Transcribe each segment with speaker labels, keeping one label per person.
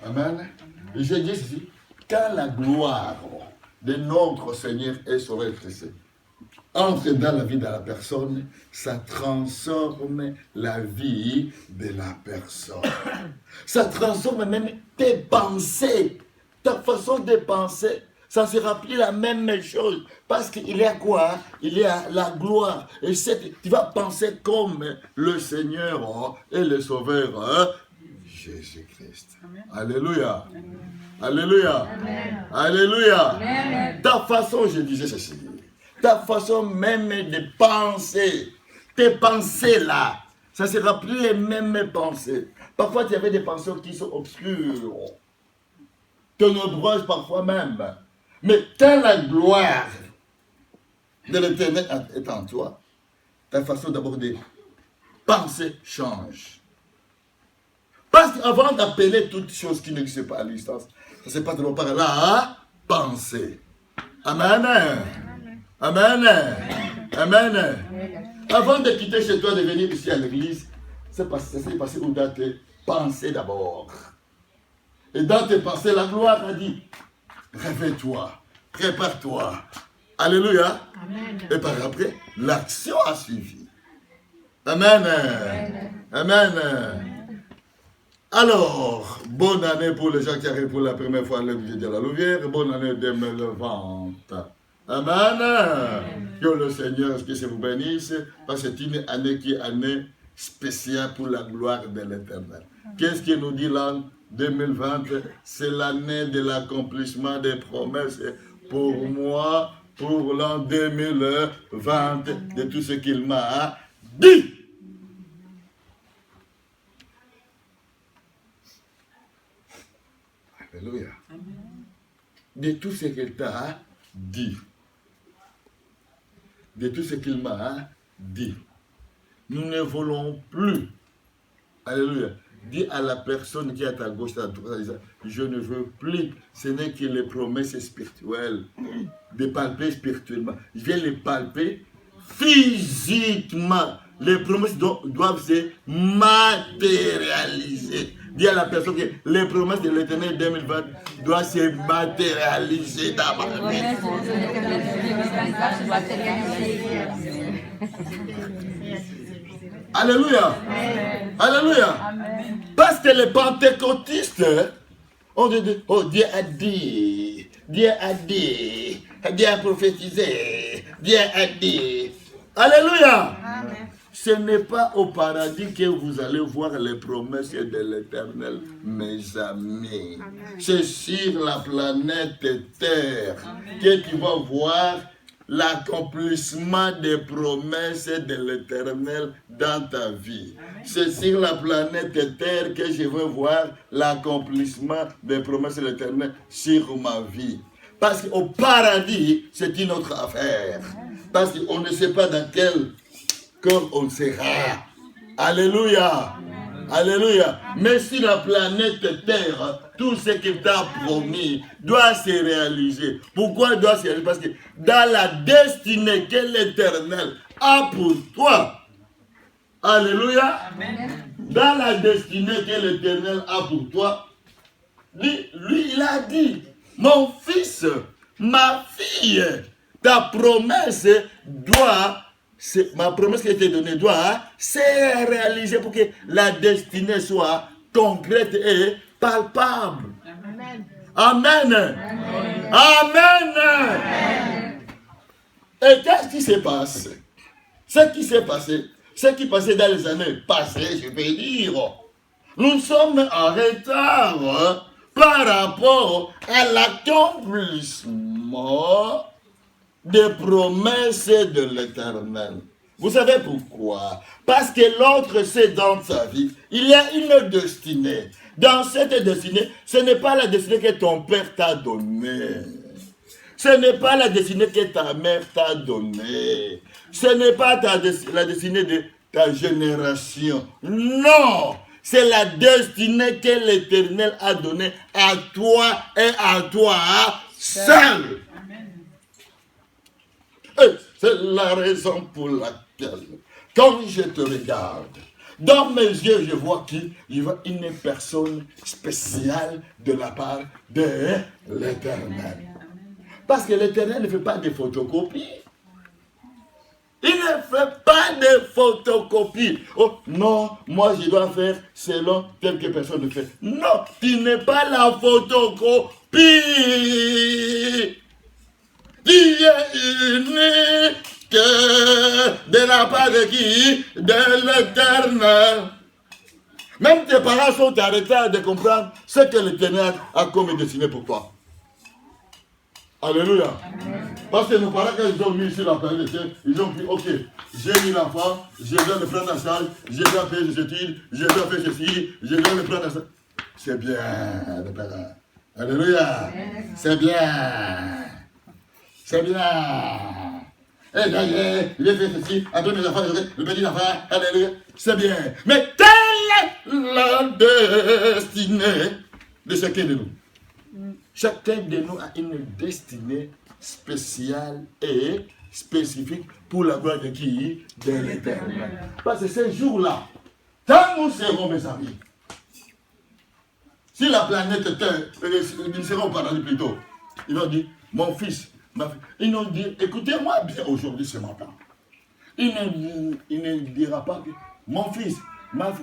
Speaker 1: Amen. Et je dis ceci, quand la gloire de notre Seigneur et Sauveur Christ entre dans la vie de la personne, ça transforme la vie de la personne. Ça transforme même tes pensées, ta façon de penser. Ça ne sera plus la même chose. Parce qu'il y a quoi? Il y a la gloire. Et tu vas penser comme le Seigneur et le Sauveur Jésus-Christ. Alléluia. Alléluia. Amen. Alléluia. Amen. Ta façon, je disais ceci, ta façon même de penser, tes pensées là, ça ne sera plus les mêmes pensées. Parfois, tu avais des pensées qui sont obscures, ténébreuses parfois même. Mais quand la gloire de l'Éternel est en toi, ta façon d'abord de penser change. Parce qu'avant d'appeler toutes choses qui n'existent pas à l'existence, ça se passe d'abord par la pensée. Amen. Amen. Amen. Avant de quitter chez toi, de venir ici à l'église, c'est passé où dans tes pensées d'abord. Et dans tes pensées, la gloire a dit, réveille-toi, prépare-toi. Alléluia. Amen. Et par après, l'action a suivi. Amen. Amen. Amen. Alors, bonne année pour les gens qui arrivent pour la première fois à l'église de la Louvière. Bonne année 2020. Amen. Amen. Que le Seigneur que vous bénisse, parce que c'est une année qui est année spéciale pour la gloire de l'Éternel. Qu'est-ce qu'il nous dit là? 2020, c'est l'année de l'accomplissement des promesses pour moi, pour l'an 2020, de tout ce qu'il m'a dit. Alléluia. De tout ce qu'il t'a dit. De tout ce qu'il m'a dit. Nous ne voulons plus. Alléluia. Dis à la personne qui est à ta gauche, à ta droite, je ne veux plus. Ce n'est que les promesses spirituelles. De palper spirituellement. Je vais les palper physiquement. Les promesses doivent se matérialiser. Dis à la personne que les promesses de l'Éternel 2020 doivent se matérialiser dans ma vie. Alléluia. Amen. Alléluia. Amen. Parce que les pentecôtistes ont dit, oh Dieu a dit, Dieu a dit, Dieu a prophétisé, Dieu a dit. Alléluia. Amen. Ce n'est pas au paradis que vous allez voir les promesses de l'Éternel, mes amis. C'est sur la planète Terre que tu vas voir l'accomplissement des promesses de l'Éternel dans ta vie. C'est sur la planète Terre que je veux voir l'accomplissement des promesses de l'Éternel sur ma vie. Parce qu'au paradis, c'est une autre affaire. Parce qu'on ne sait pas dans quel corps on sera. Alléluia. Alléluia. Mais sur la planète Terre, tout ce qu'il t'a promis doit se réaliser. Pourquoi il doit se réaliser? Parce que dans la destinée que l'Éternel a pour toi, alléluia, amen. Dans la destinée que l'Éternel a pour toi, lui, il a dit, mon fils, ma fille, ta promesse doit, ma promesse qui a été donnée doit se réaliser pour que la destinée soit concrète et palpable. Amen. Amen. Amen. Amen. Amen. Et qu'est-ce qui se passe? Ce qui s'est passé, ce qui passait dans les années passées, je peux dire, nous sommes en retard par rapport à l'accomplissement des promesses de l'Éternel. Vous savez pourquoi? Parce que l'autre sait dans sa vie, il y a une destinée. Dans cette destinée, ce n'est pas la destinée que ton père t'a donnée. Ce n'est pas la destinée que ta mère t'a donnée. Ce n'est pas la destinée de ta génération. Non! C'est la destinée que l'Éternel a donnée à toi et à toi seul. Et c'est la raison pour laquelle, quand je te regarde, Dans mes yeux, je vois une personne spéciale de la part de l'Éternel. Parce que l'Éternel ne fait pas de photocopies. Il ne fait pas de photocopies. Oh non, moi je dois faire selon telle que personne le fait. Non, tu n'es pas la photocopie. Tu es unique de la part de qui? De l'Éternel. Même tes parents sont arrêtés de comprendre ce que l'Éternel a comme dessiné pour toi. Alléluia. Amen. Parce que nos parents, quand ils ont mis sur la planète, ils ont dit, ok, j'ai mis l'enfant, je dois le prendre en charge, je dois faire des études, je dois faire ceci, je dois le prendre en charge. C'est bien, les parents. Alléluia. C'est bien. C'est bien. Et d'ailleurs, j'ai fait ceci, à tous mes enfants, le petit enfant, alléluia. C'est bien. Mais telle est la destinée de chacun de nous. Chacun de nous a une destinée spéciale et spécifique pour la gloire de qui? De l'Éternel. Parce que ces jours-là, quand nous serons, mes amis, si la planète Terre, ils seront au paradis plutôt, ils vont dire, mon fils, ma fille, ils vont dire, écoutez-moi bien aujourd'hui, ce matin. Il ne dira pas que, mon fils, ma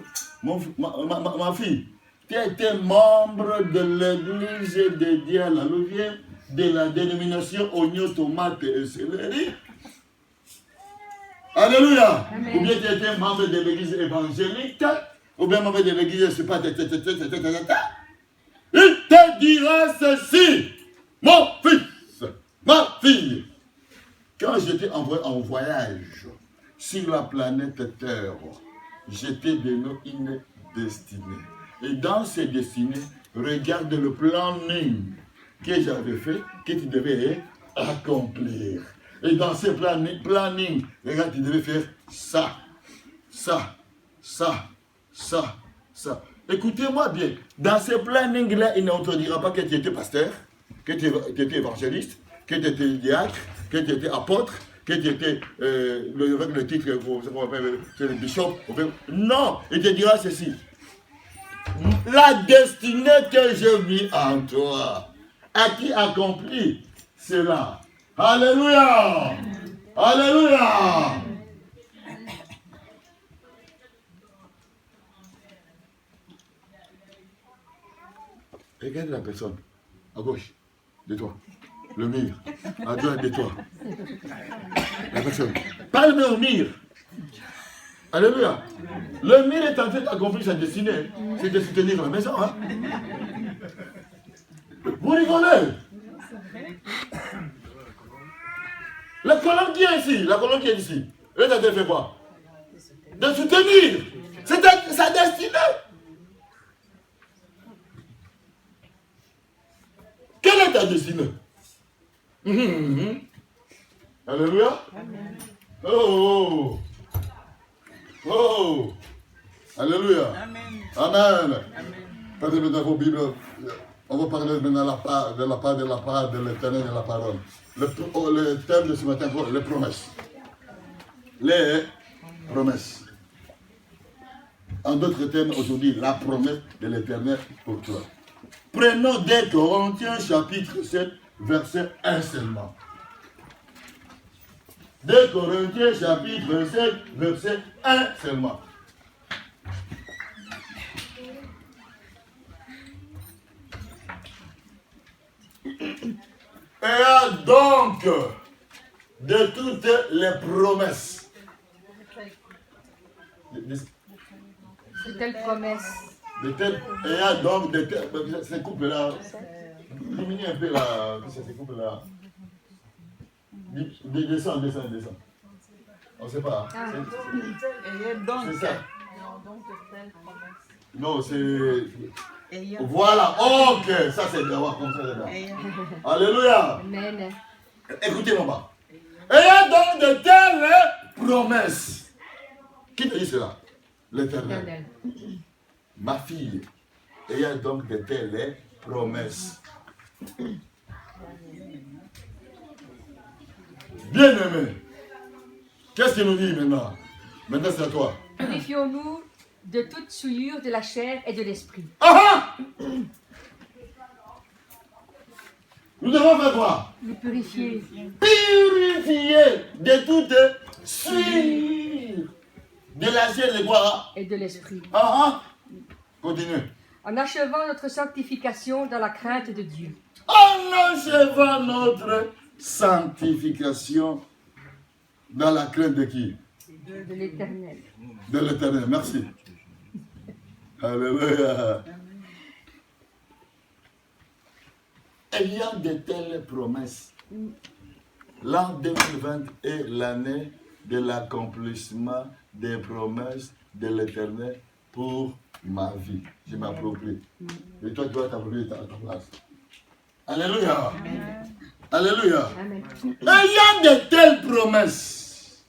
Speaker 1: fille, tu étais membre de l'église dédiée à la Louvière, de la dénomination oignon, tomate et céleri. Alléluia. Amen. Ou bien tu étais membre de l'église évangélique, ou bien membre de l'église, je ne sais pas, il te dira ceci, mon fils, ma fille. Quand j'étais envoyé en voyage sur la planète Terre, j'étais donné une destinée. Et dans ces destinées, regarde le planning que j'avais fait, que tu devais accomplir. Et dans ce planning, regarde, tu devais faire ça, ça, ça, ça, ça. Écoutez-moi bien, dans ce planning-là, il ne te dira pas que tu étais pasteur, que tu étais évangéliste, que tu étais diacre, que tu étais apôtre, que tu étais, avec le titre, c'est le bishop. Non, il te dira ceci. La destinée que j'ai mis en toi, à qui accomplit cela? Alléluia! Alléluia! Regarde la personne à gauche de toi, le mur, à droite de toi. La personne. Parle au mur. Alléluia. Le mur est en train d'accomplir sa destinée. C'est de soutenir la maison. Hein? Vous rigolez? La colonne qui est ici, la colonne qui est ici, elle a fait quoi? De soutenir. C'est sa destinée. Quelle est ta destinée? Alléluia. Oh. Oh. Alléluia. Amen. Prenez maintenant vos Bibles. On va parler maintenant de la part de l'Éternel et de la parole. Le thème de ce matin, les promesses. Les promesses. En d'autres termes, aujourd'hui, la promesse de l'Éternel pour toi. Prenons 2 Corinthiens chapitre 7, verset 1 seulement. 2 Corinthiens chapitre 7, verset 1 seulement. Et donc, de toutes les promesses.
Speaker 2: De telles promesses.
Speaker 1: Et donc, de telles, ces couples-là, diminuez un peu là, ces couples-là. Descends. On ne sait pas.
Speaker 3: Ah.
Speaker 1: C'est ça. Non, c'est... Voilà, ok, ça c'est bien, comme ça c'est bien. Alléluia.
Speaker 2: Amen.
Speaker 1: Écoutez, maman. Ayant donc de telles promesses. Qui te dit cela? L'Éternel. Ma fille, ayant donc de telles promesses. Bien-aimé, qu'est-ce qu'il nous dit maintenant? Maintenant c'est à toi.
Speaker 2: Purifions-nous de toute souillure de la chair et de l'esprit.
Speaker 1: Ah! Nous devons faire quoi?
Speaker 2: Nous purifier.
Speaker 1: Purifier de toute souillure de la chair de quoi?
Speaker 2: Et de l'esprit.
Speaker 1: Continue.
Speaker 2: En achevant notre sanctification dans la crainte de Dieu.
Speaker 1: En achevant notre sanctification dans la crainte de qui?
Speaker 2: De l'Éternel.
Speaker 1: De l'Éternel, merci. Alléluia. Ayant de telles promesses, l'an 2020 est l'année de l'accomplissement des promesses de l'Éternel pour ma vie. Je m'approprie. Et toi, tu dois t'approprier à ta place. Alléluia. Amen. Alléluia. Amen. Ayant de telles promesses,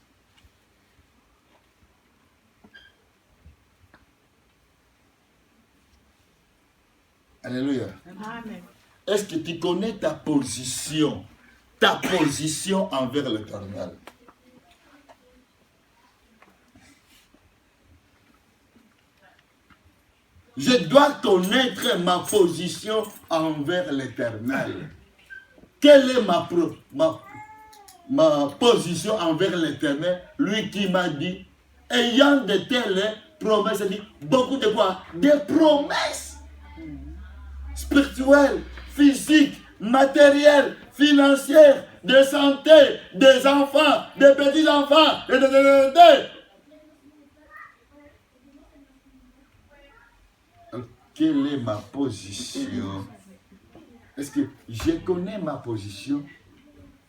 Speaker 1: alléluia. Amen. Est-ce que tu connais ta position envers l'Éternel? Je dois connaître ma position envers l'Éternel. Quelle est ma position envers l'Éternel? Lui qui m'a dit, ayant de telles promesses, il dit beaucoup de quoi? Des promesses spirituelles, physiques, matérielles, financières, de santé, des enfants, des petits-enfants, Quelle est ma position? Est-ce que je connais ma position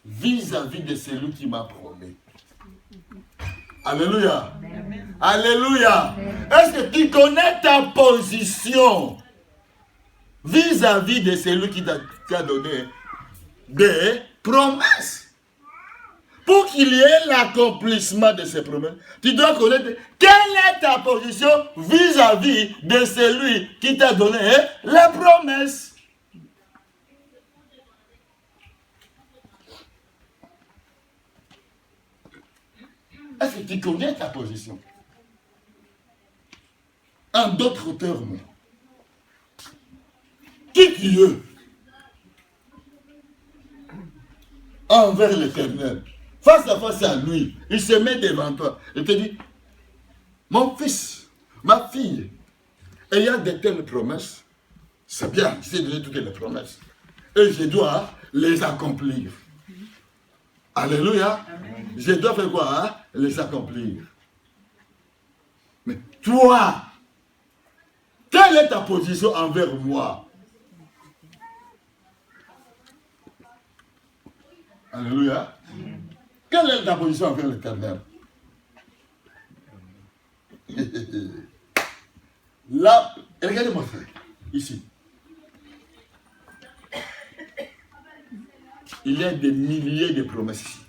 Speaker 1: vis-à-vis de celui qui m'a promis? Alléluia. Amen. Alléluia. Amen. Est-ce que tu connais ta position vis-à-vis de celui qui t'a donné des promesses? Pour qu'il y ait l'accomplissement de ces promesses, tu dois connaître quelle est ta position vis-à-vis de celui qui t'a donné la promesse. Est-ce que tu connais ta position? En d'autres termes, qui tu es envers l'Éternel? Face à face à lui, il se met devant toi et te dit, mon fils, ma fille, ayant de telles promesses, c'est bien, je t'ai donné toutes les promesses, et je dois les accomplir. Alléluia. Amen. Je dois faire quoi? Hein? Les accomplir. Mais toi, quelle est ta position envers moi? Alléluia. Amen. Quelle est ta position envers l'Éternel? Là, regardez-moi ça, ici. Il y a des milliers de promesses ici.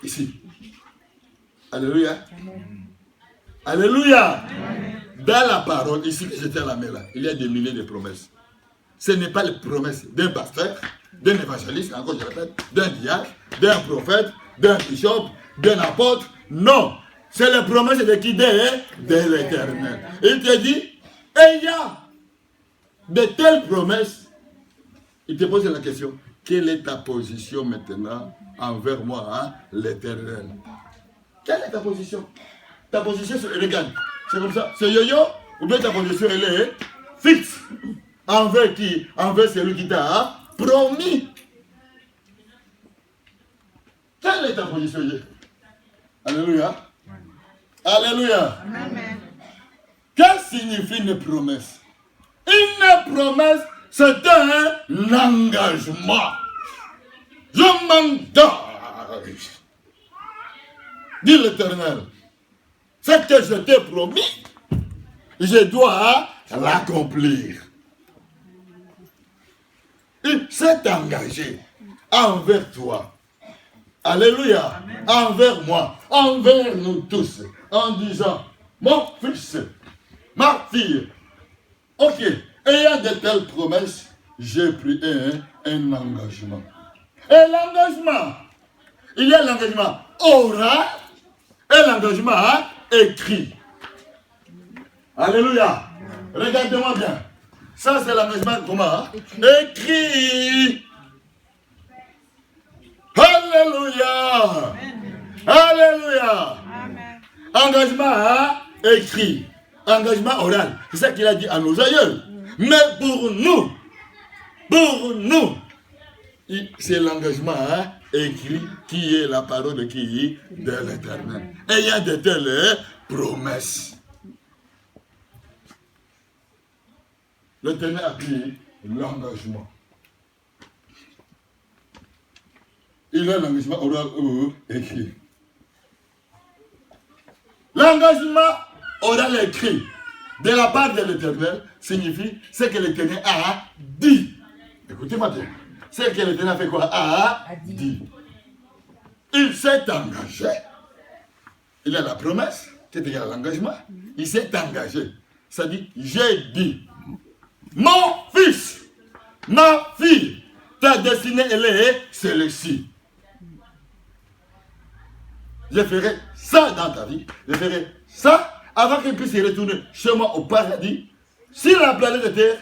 Speaker 1: Ici. Alléluia. Amen. Alléluia. Amen. Dans la parole, ici que j'étais à la main là, il y a des milliers de promesses. Ce n'est pas les promesses d'un pasteur, d'un évangéliste, encore je répète, d'un diacre, d'un prophète, d'un bishop, d'un apôtre. Non. C'est les promesses de qui? De l'Éternel. Il te dit, ayant de telles promesses, il te pose la question, quelle est ta position maintenant envers moi, hein, l'Éternel? Quelle est ta position? Ta position, regarde, c'est comme ça, c'est yo-yo, ou bien ta position, elle est fixe. Envers qui? Envers celui qui t'a promis. Quelle est ta position? Alléluia. Alléluia. Amen. Que signifie une promesse? Une promesse, c'est un engagement. Je m'engage. Dit l'Éternel. Ce que je t'ai promis, je dois l'accomplir. Il s'est engagé envers toi. Alléluia. Amen. Envers moi, envers nous tous, en disant, mon fils, ma fille, ok, ayant de telles promesses, j'ai pris un engagement. Et l'engagement, il y a l'engagement oral et l'engagement écrit. Alléluia. Regardez-moi bien. Ça, c'est l'engagement comment? Écrit. Alléluia. Alléluia. Engagement écrit. Engagement oral. C'est ça qu'il a dit à nos aïeux. Mais pour nous, c'est l'engagement écrit qui est la parole de qui? De l'Éternel. Ayant de telles promesses. L'Éternel a pris l'engagement. Il a l'engagement oral ou écrit. L'engagement oral écrit de la part de l'Éternel signifie ce que l'Éternel a dit. Écoutez-moi bien. Ce que l'Éternel a fait quoi? A dit. Il s'est engagé. Il a la promesse, c'est égal à l'engagement. Il s'est engagé. Ça dit, j'ai dit. Mon fils, ma fille, ta destinée, elle est celle-ci. Je ferai ça dans ta vie. Je ferai ça avant qu'il puisse y retourner chez moi au paradis. Sur la planète de terre,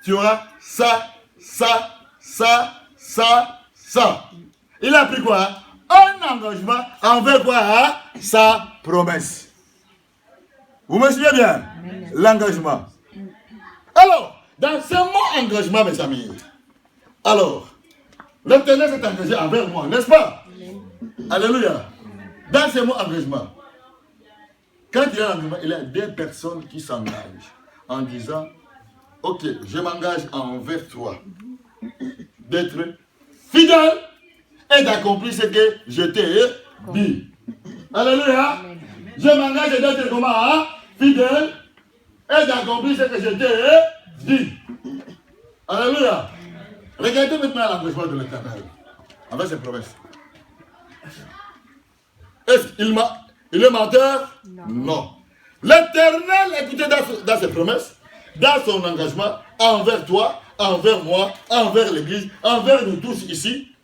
Speaker 1: tu auras ça, ça, ça, ça, ça. Il a pris quoi? Un engagement envers quoi? Sa promesse. Vous me suivez bien? L'engagement. Alors, dans ce mot engagement, mes amis, alors, l'Éternel s'est engagé envers moi, n'est-ce pas? Alléluia. Dans ce mot engagement, quand il y a l'engagement, il y a des personnes qui s'engagent en disant, ok, je m'engage envers toi d'être fidèle et d'accomplir ce que je t'ai dit. Alléluia. Je m'engage d'être comment? Fidèle et d'accomplir ce que je t'ai dit. Alléluia. Regardez maintenant l'engagement de l'Éternel avec ses promesses. Est-ce qu'il est menteur? Non. L'Éternel, écoutez, dans ses promesses, dans son engagement, envers toi, envers moi, envers l'Église, envers nous tous ici.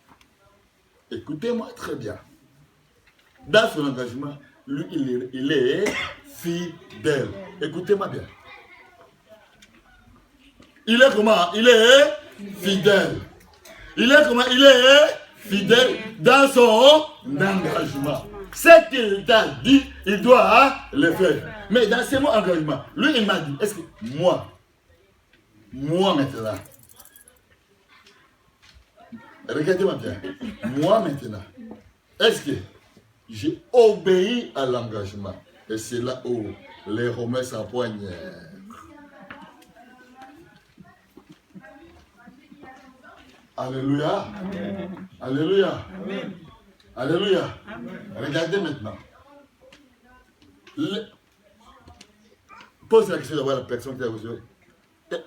Speaker 1: Écoutez-moi très bien. Dans son engagement, lui, il est fidèle. Écoutez-moi bien. Il est comment? Il est fidèle. Il est comment? Il est fidèle dans son engagement. Ce qu'il t'a dit, il doit le faire. Mais dans ce mot engagement, lui, il m'a dit, est-ce que moi maintenant, regardez-moi bien, moi maintenant, est-ce que j'ai obéi à l'engagement? Et c'est là où les Romains s'empoignent. Alléluia. Amen. Alléluia. Amen. Alléluia. Amen. Regardez maintenant. Pose la question à la personne qui a reçu.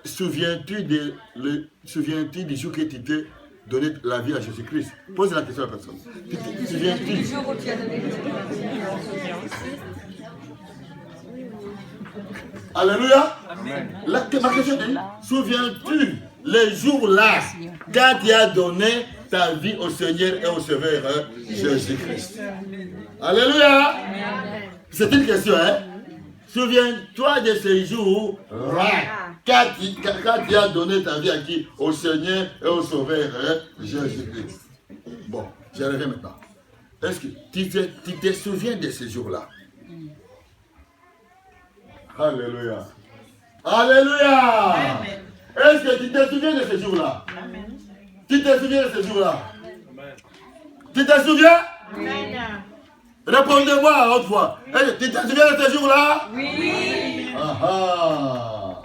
Speaker 1: Souviens-tu du jour que tu t'es donné la vie à Jésus-Christ? Pose la question à la personne. Souviens-tu du jour où tu as donné la vie à Jésus-Christ? Alléluia. Amen. Ma question est, souviens-tu les jours-là quand tu as donné ta vie au Seigneur et au Sauveur Jésus-Christ? Alléluia. Amen. C'est une question, hein? Souviens-toi de ces jours-là quand tu as donné ta vie à qui? Au Seigneur et au Sauveur Jésus-Christ. Bon, je reviens maintenant. Est-ce que tu te souviens de ces jours-là? Alléluia. Alléluia. Amen. Est-ce que tu te souviens de ces jours-là? Amen. Tu te souviens de ces jours-là? Amen. Tu te souviens? Amen. Répondez-moi à haute voix. Tu te souviens de ces jours-là? Oui. Ah.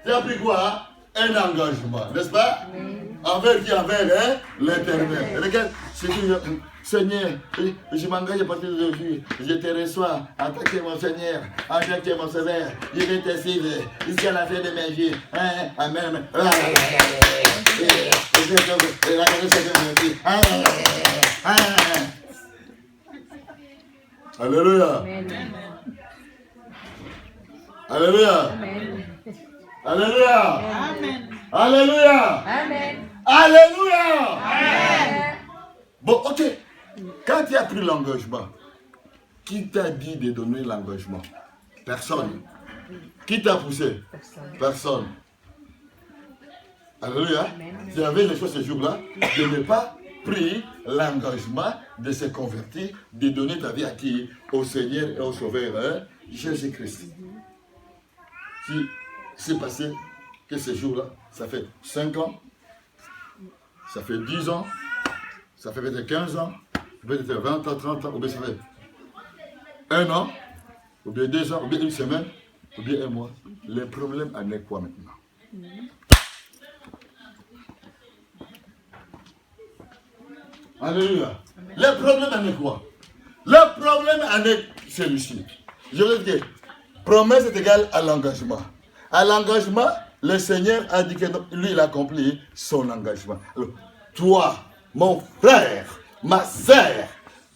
Speaker 1: Tu as pris quoi? Un engagement, n'est-ce pas? Oui. Envers qui? Envers l'Éternel. Regarde, c'est que Seigneur, je m'engage à partir d'aujourd'hui. Je te reçois en tant que mon Seigneur, en tant que mon Sauveur. Je vais te suivre jusqu'à la fin de mes jours. Amen. Alléluia. Alléluia. Alléluia. Amen. Alléluia. Amen. Alléluia. Amen. Bon, ok. Quand tu as pris l'engagement, qui t'a dit de donner l'engagement? Personne. Qui t'a poussé? Personne. Alléluia. Tu avais les choses ce jour-là de ne pas pris l'engagement de se convertir, de donner ta vie à qui? Au Seigneur et au Sauveur Jésus-Christ. Si c'est passé que ce jour-là, ça fait 5 ans, ça fait 10 ans, ça fait peut-être 15 ans, peut-être 20 ans, 30 ans, ou bien ça fait 1 an, ou bien 2 ans, ou bien 1 semaine, ou bien 1 mois. Le problème en est quoi maintenant? Alléluia. Le problème en est quoi? Le problème en est celui-ci. Je veux dire, promesse est égale à l'engagement. À l'engagement, le Seigneur a dit que lui, il a accompli son engagement. Alors, toi, mon frère, ma sœur,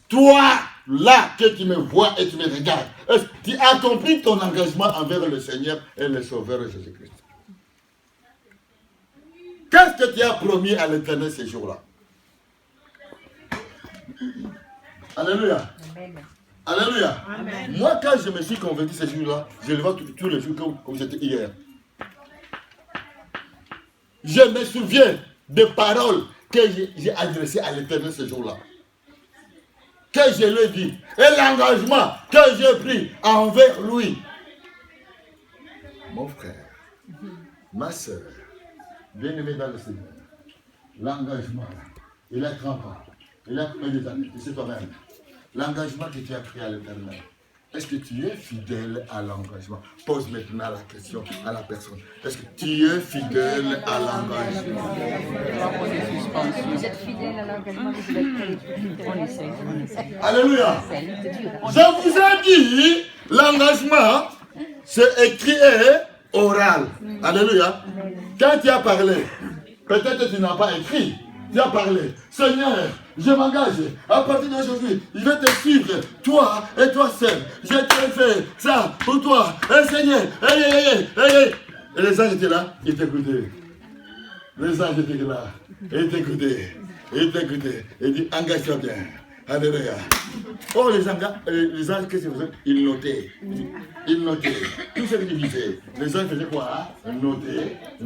Speaker 1: toi, là, que tu me vois et tu me regardes, est-ce que tu as accompli ton engagement envers le Seigneur et le Sauveur Jésus-Christ? Qu'est-ce que tu as promis à l'Éternel ces jours-là? Alléluia. Amen. Alléluia. Amen. Moi, quand je me suis converti ces jours-là, je le vois tous les jours comme c'était hier. Je me souviens des paroles que j'ai adressées à l'Éternel ce jour-là. Que je lui ai dit. Et l'engagement que j'ai pris envers lui. Mon frère, ma soeur, bien-aimé dans le Seigneur, l'engagement, il a 30 ans. Il a combien d'années? Tu sais toi-même. L'engagement que tu as pris à l'Éternel, est-ce que tu es fidèle à l'engagement? Pose maintenant la question à la personne. Est-ce que tu es fidèle à l'engagement?
Speaker 2: Vous êtes fidèle à l'engagement que vous êtes pris.
Speaker 1: Alléluia. Je vous ai dit, l'engagement, c'est écrit et oral. Alléluia. Quand tu as parlé, peut-être que tu n'as pas écrit. Tu as parlé. Seigneur, je m'engage. À partir d'aujourd'hui, je vais te suivre. Toi et toi seul. Je te fais ça pour toi. Et Seigneur. Et les anges étaient là. Ils t'écoutaient. Les anges étaient là. Ils t'écoutaient. Ils t'écoutaient. Ils disent, engage-toi bien. Alléluia. Oh, les anges, qu'est-ce qu'ils faisaient? Ils notaient. Ils notaient. Tout ce que tu disais. Les anges faisaient quoi? Noter, et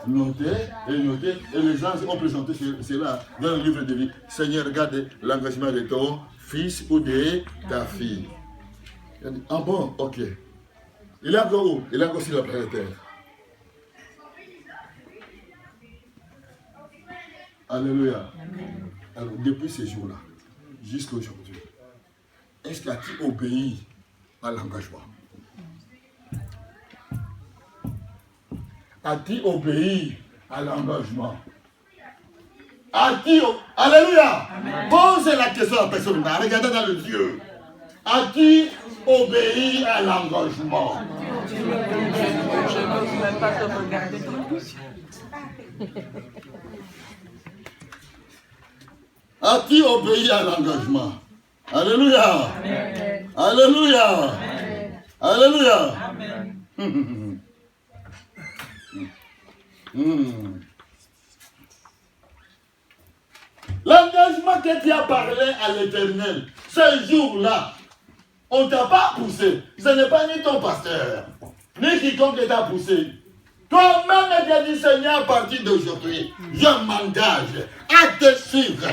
Speaker 1: noter. Et les anges ont présenté cela dans le livre de vie. Seigneur, regarde l'engagement de ton fils ou de ta fille. Il a dit, ah bon, ok. Il est encore où? Il est encore sur la planète Terre. Alléluia. Alors, depuis ces jours-là, jusqu'à aujourd'hui, est-ce que tu obéis à l'engagement? As-tu obéi à l'engagement? As-tu... Alléluia. Amen. Pose la question à la personne, regardez dans les yeux. As-tu obéi à l'engagement?
Speaker 3: Je n'ose même pas te regarder dans les yeux.
Speaker 1: As-tu obéi à l'engagement? Alléluia. Amen. Alléluia. Amen. Alléluia. Amen. L'engagement que tu as parlé à l'Éternel, ce jour-là, on ne t'a pas poussé. Ce n'est pas ni ton pasteur, ni quiconque t'a poussé. Toi-même, tu as dit, Seigneur, à partir d'aujourd'hui, je m'engage à te suivre.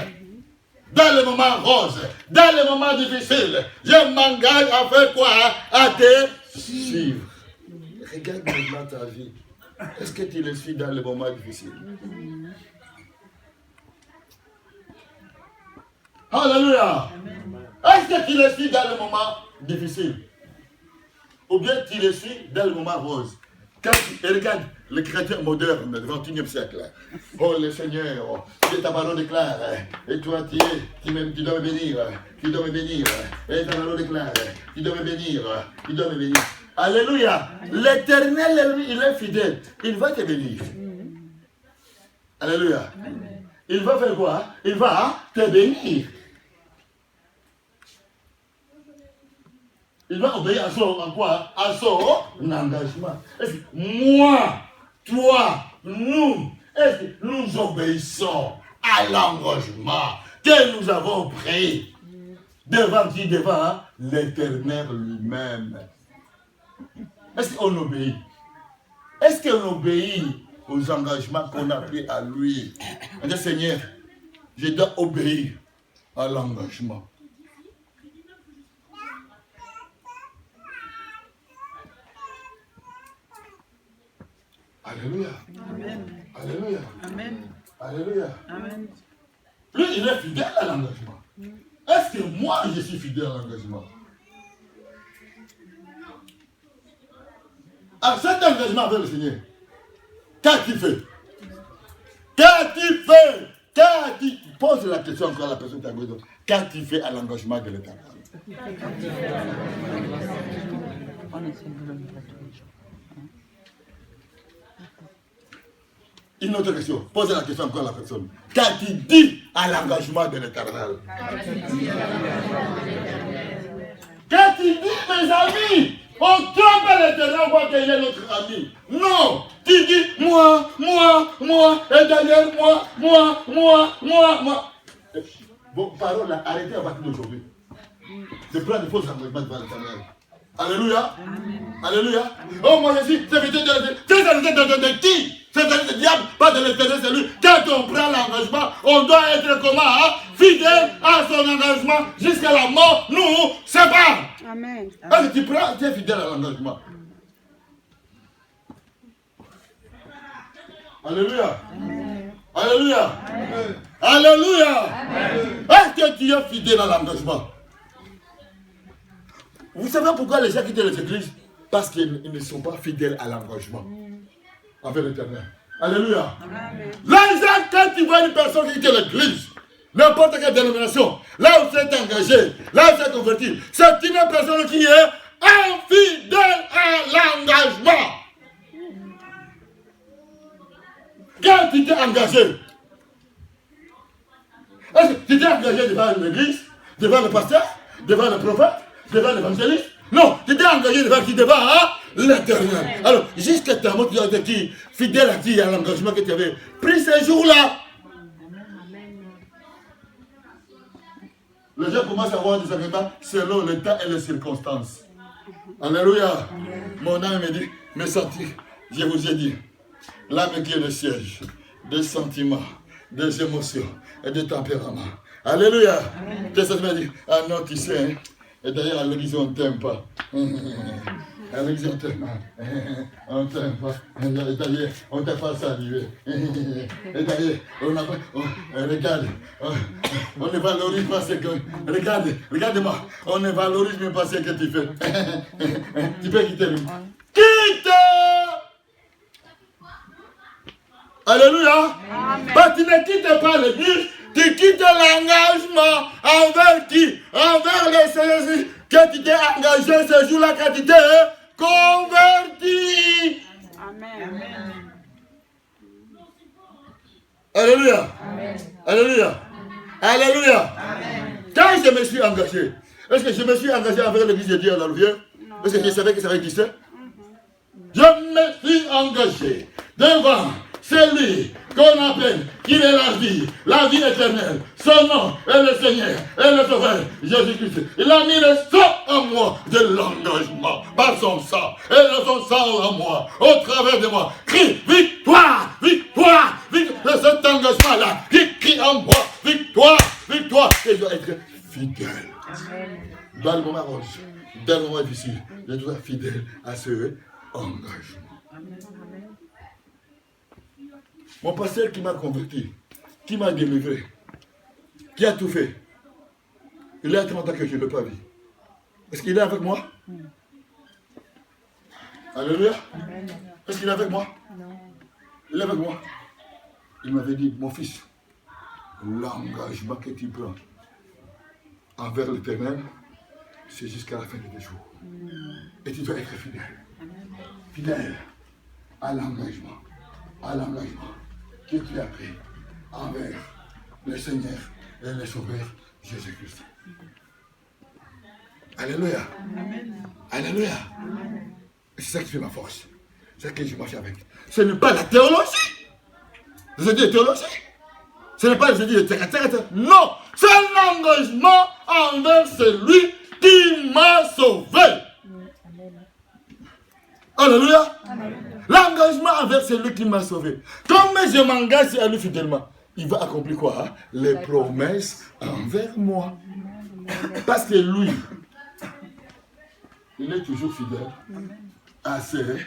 Speaker 1: Dans les moments roses, dans les moments difficiles, je m'engage à faire quoi? À te suivre. Regarde maintenant ta vie. Est-ce que tu le suis dans les moments difficiles? Alléluia. Est-ce que tu le suis dans les moments difficiles? Ou bien tu le suis dans les moments roses? Quand tu regardes les chrétiens modernes du XXIe siècle, oh le Seigneur, oh, ta parole déclare, et toi tu dois me bénir, tu dois me bénir, et ta parole déclare, tu dois me bénir, tu dois me bénir. Alléluia. L'Éternel, lui, il est fidèle, il va te bénir. Alléluia. Il va faire quoi? Il va te bénir. Il va obéir à son engagement. Est-ce que moi, toi, nous, est-ce que nous obéissons à l'engagement que nous avons pris devant qui? Devant l'Éternel lui-même. Est-ce qu'on obéit? Est-ce qu'on obéit aux engagements qu'on a pris à lui? On dit, Seigneur, je dois obéir à l'engagement. Alléluia.
Speaker 3: Amen.
Speaker 1: Alléluia.
Speaker 3: Amen.
Speaker 1: Alléluia.
Speaker 3: Amen.
Speaker 1: Lui, il est fidèle à l'engagement. Est-ce que moi, je suis fidèle à l'engagement? À cet engagement avec le Seigneur, qu'as-tu fait? Qu'as-tu fait? Qu'as-tu... Pose la question encore à la personne qui t'a dit. Qu'as-tu fait à l'engagement de l'État? Une autre question. Pose la question encore à la personne. Qu'as-tu dit à l'engagement de l'Éternel? Qu'as-tu dit, mes amis? On trompe l'Éternel, on voit qu'il est notre ami. Non! Tu dis, moi, et d'ailleurs, moi. Vos paroles, là, arrêtez à partir d'aujourd'hui. De prendre de faux engagements devant l'Éternel. Alléluia. Alléluia. Oh, moi je suis serviteur de Dieu. C'est serviteur de qui? C'est serviteur du diable, pas de l'Éternel, c'est lui. Quand on prend l'engagement, on doit être comment? Hein? Fidèle à son engagement jusqu'à la mort. Nous sépare.
Speaker 4: Amen.
Speaker 1: Parce que tu prends, tu es fidèle à l'engagement. Alléluia. Alléluia. Alléluia. Est-ce que tu es fidèle à l'engagement? Vous savez pourquoi les gens quittent les églises? Parce qu'ils ne sont pas fidèles à l'engagement avec l'Éternel. Alléluia. Là, quand tu vois une personne qui quitte l'église, n'importe quelle dénomination, là où c'est engagé, là où c'est converti, c'est une personne qui est infidèle à l'engagement. Quand tu t'es engagé, est-ce que tu t'es engagé devant l'église, devant le pasteur, devant le prophète, devant l'évangéliste? Non, tu t'es engagé devant qui? Devant l'Éternel. Alors, jusqu'à ta mort, tu as été fidèle à qui? À l'engagement que tu avais pris ces jours-là. Les gens commencent à avoir des engagements selon le temps et les circonstances. Alléluia. Mon âme me dit, mes sentiments, je vous ai dit, l'âme qui est le siège des sentiments, des émotions et des tempéraments. Alléluia. Qu'est-ce que ça me dit? Ah non, tu sais, hein? Et d'ailleurs, à l'église, on ne t'aime pas. À l'église, on ne t'aime pas. On ne t'aime pas. D'ailleurs, on ne t'a pas salué. Et d'ailleurs, regarde, on ne valorise pas ce que... Regarde-moi, on ne valorise même pas ce que tu fais. Tu peux quitter le monde. Quitte! Alléluia. Bah, tu ne quittes pas l'église. Tu quittes l'engagement envers qui? Envers les Seigneurs que tu t'es engagé ce jour-là quand tu t'es converti.
Speaker 4: Amen.
Speaker 1: Alléluia. Alléluia. Alléluia. Quand je me suis engagé, est-ce que je me suis engagé envers l'église de Dieu à la Louvière? Est-ce que je savais que ça existait? Je me suis engagé devant celui qu'on appelle, qu'il est la vie éternelle. Son nom est le Seigneur et le Sauveur, Jésus-Christ. Il a mis le sang en moi de l'engagement par son sang. Et son sang en moi, au travers de moi, crie victoire, victoire, victoire. C'est cet engagement-là qui crie en moi, victoire, victoire. Et je dois être fidèle. Dans le moment rose, dans le moment difficile, je dois être fidèle à ce engagement. Mon pasteur qui m'a converti, qui m'a délivré, qui a tout fait, il est en tant que je ne l'ai pas vu. Est-ce qu'il est avec moi? Alléluia. Est-ce qu'il est avec moi? Non. Il est avec moi. Il m'avait dit, mon fils, l'engagement que tu prends envers l'Éternel, c'est jusqu'à la fin de tes jours. Et tu dois être fidèle. Fidèle à l'engagement. À l'engagement que tu as pris envers le Seigneur et le Sauveur Jésus-Christ. Alléluia. Amen. Alléluia. C'est ça qui fait ma force. C'est ça que je marche avec. Ce n'est pas la théologie. Je dis théologie. Ce n'est pas je dis non. C'est l'engagement envers celui qui m'a sauvé. Alléluia. L'engagement envers celui qui m'a sauvé. Comme je m'engage à lui fidèlement, il va accomplir quoi? Les promesses envers moi. Parce que lui, il est toujours fidèle à ses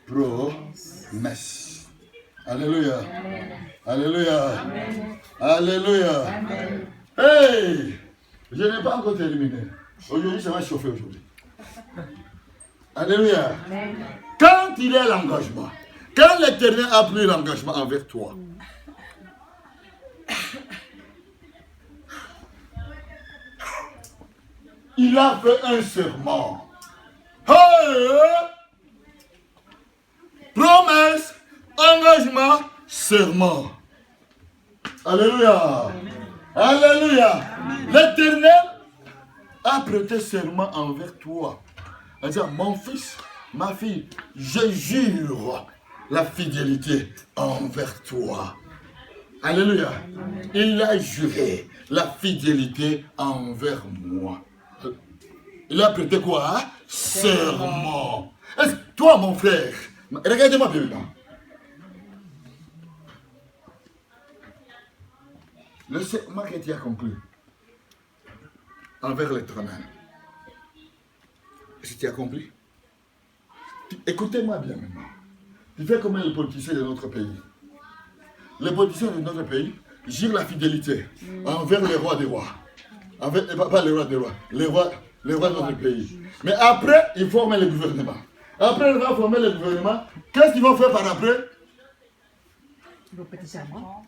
Speaker 1: promesses. Alléluia. Alléluia. Alléluia. Hey! Je n'ai pas encore terminé. Aujourd'hui, ça va chauffer aujourd'hui. Alléluia. Quand il est l'engagement, quand l'Éternel a pris l'engagement envers toi, il a fait un serment. Hey! Promesse, engagement, serment. Alléluia. Alléluia. L'Éternel a prêté serment envers toi. En disant, mon fils, ma fille, je jure la fidélité envers toi. Alléluia. Il a juré la fidélité envers moi. Il a prêté quoi? Serment. Est-ce que toi, mon frère, regardez-moi bien là. Le serment que tu as conclu envers l'Éternel. Est-ce que tu as compris? Écoutez-moi bien maintenant. Tu fais comme les politiciens de notre pays. Les politiciens de notre pays jurent la fidélité envers les rois des rois. Pas les rois des rois, les rois de notre pays. Mais après, ils forment le gouvernement. Après, ils vont former le gouvernement. Qu'est-ce qu'ils vont faire par après?
Speaker 4: Ils vont prêter serment.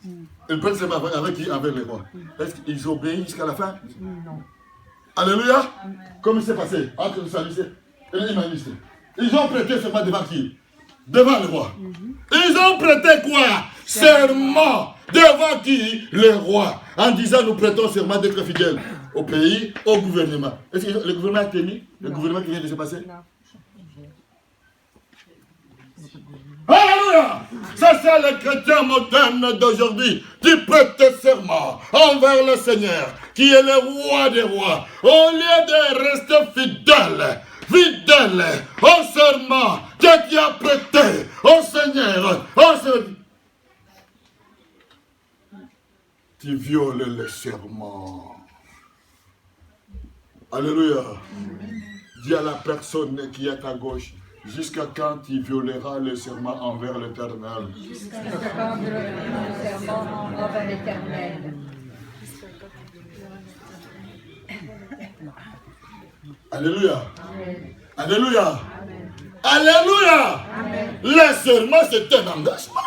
Speaker 1: Ils prêtent serment avec qui? Avec les rois. Est-ce qu'ils obéissent jusqu'à la fin?
Speaker 4: Non.
Speaker 1: Alléluia. Comme il s'est passé entre le Sadducéen et les humanistes. Ils ont prêté serment devant qui? Devant le roi. Ils ont prêté quoi? Serment. Devant qui? Le roi. En disant, nous prêtons serment d'être fidèles au pays, au gouvernement. Est-ce que le gouvernement a tenu? Le gouvernement qui vient de se passer?
Speaker 4: Non.
Speaker 1: Alléluia! Ça, c'est le chrétien moderne d'aujourd'hui qui prête serment envers le Seigneur, qui est le roi des rois. Au lieu de rester fidèle au serment que tu as prêté au Seigneur, tu violes le serment. Alléluia. Dis à la personne qui est à ta gauche, jusqu'à quand tu violeras le serment envers l'Éternel?
Speaker 2: Jusqu'à quand tu violeras le serment envers l'Éternel?
Speaker 1: Alléluia. Alléluia. Alléluia. Le serment, c'est un engagement.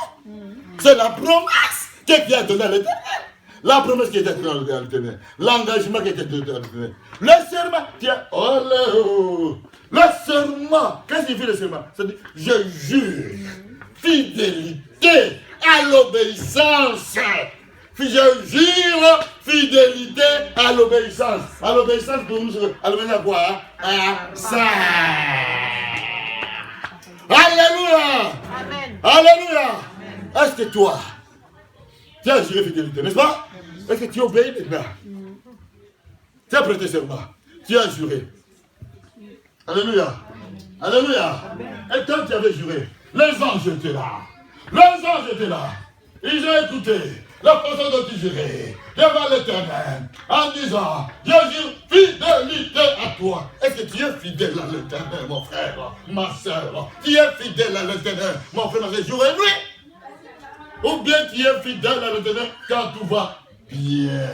Speaker 1: C'est la promesse que tu as donnée à l'Éternel. La promesse qui était donnée à l'Éternel. L'engagement qui était donné à l'Éternel. Le serment, le serment. Qu'est-ce qu'il fait le serment? C'est-à-dire, je jure fidélité à l'obéissance. Je jure fidélité à l'obéissance. À l'obéissance pour nous, à l'obéissance à quoi? À ça. Alléluia.
Speaker 3: Amen.
Speaker 1: Alléluia. Est-ce que toi, tu as juré fidélité, n'est-ce pas? Est-ce que tu obéis maintenant? Tu as prêté serment. Tu as juré. Alléluia. Alléluia. Et quand tu avais juré, les anges étaient là. Les anges étaient là. Ils ont écouté la façon dont tu jurais devant l'Éternel en disant, je jure fidélité à toi. Est-ce que tu es fidèle à l'Éternel, mon frère, ma soeur? Tu es fidèle à l'Éternel, mon frère, ma soeur, jour et nuit? Ou bien tu es fidèle à l'Éternel quand tout va bien,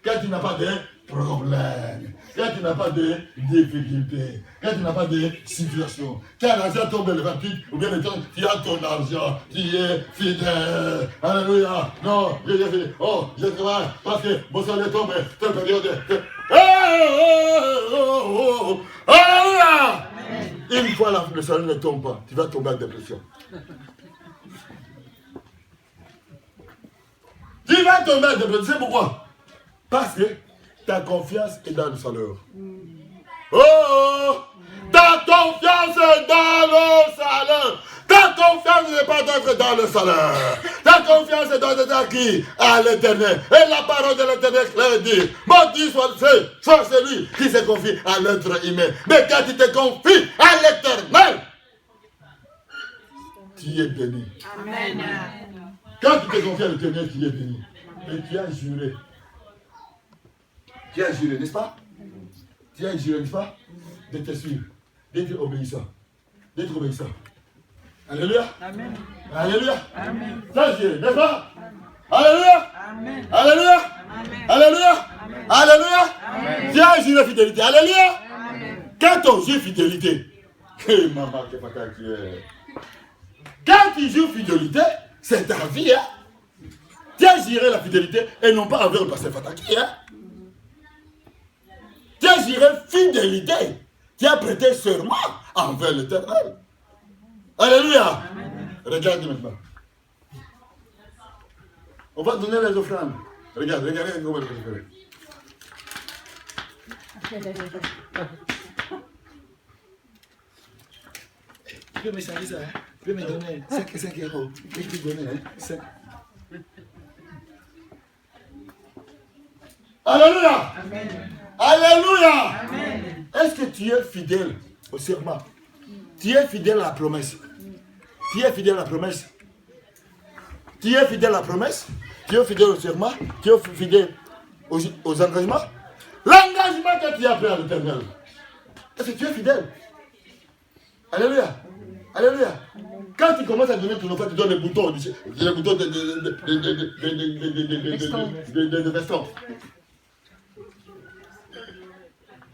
Speaker 1: quand tu n'as pas de problème, quand tu n'as pas de difficulté, quand tu n'as pas de situation, quand l'argent tombe le 28, ou bien le temps, tu as ton argent, tu es fidèle. Alléluia. Non, je suis fidèle. Oh, je travaille parce que mon salaire tombe, telle période. Alléluia. Une fois le salaire ne tombe pas, tu vas tomber en dépression. Tu vas tomber en dépression. C'est pourquoi? Parce que ta confiance est dans le salaire. Oh! Ta confiance est dans le salaire. Ta confiance n'est pas d'être dans le salaire. Ta confiance est d'être dans qui? À l'Éternel. Et la parole de l'Éternel leur dit, maudit soit celui qui se confie à l'être humain. Mais quand tu te confies à l'Éternel, tu es béni.
Speaker 3: Amen.
Speaker 1: Quand tu te confies à l'Éternel, tu es béni. Et tu as juré. Tu as juré, n'est-ce pas? Tu as juré, n'est-ce pas? De te suivre, d'être obéissant. D'être obéissant. Alléluia.
Speaker 3: Amen.
Speaker 1: Alléluia.
Speaker 3: Amen.
Speaker 1: Tu as juré, n'est-ce pas? Alléluia.
Speaker 3: Amen.
Speaker 1: Alléluia.
Speaker 3: Amen.
Speaker 1: Alléluia. Alléluia.
Speaker 3: Amen.
Speaker 1: Tu as juré fidélité. Alléluia.
Speaker 3: Amen.
Speaker 1: Quand on jure fidélité, maman, quand tu jures fidélité, c'est ta vie. Hein? Tu as juré la fidélité et non pas envers le pasteur Fataki. Hein? Tu as juré fidélité. Tu as prêté serment envers l'Éternel. Alléluia. Regarde maintenant. On va donner les offrandes. Regardez comment on va faire. Tu peux me changer ça, hein? Tu peux me donner 5 euros. Je peux te donner, hein? 5. Alléluia! Amen. Alléluia! Amen. Est-ce que tu es fidèle au serment? Tu es fidèle à la promesse? Tu es fidèle à la promesse? Tu es fidèle à la promesse? Tu es fidèle au serment? Tu es fidèle aux engagements? L'engagement que tu as pris à l'Éternel. Est-ce que tu es fidèle? Alléluia. Alléluia. Quand tu commences à donner ton offre, tu donnes les boutons de veston.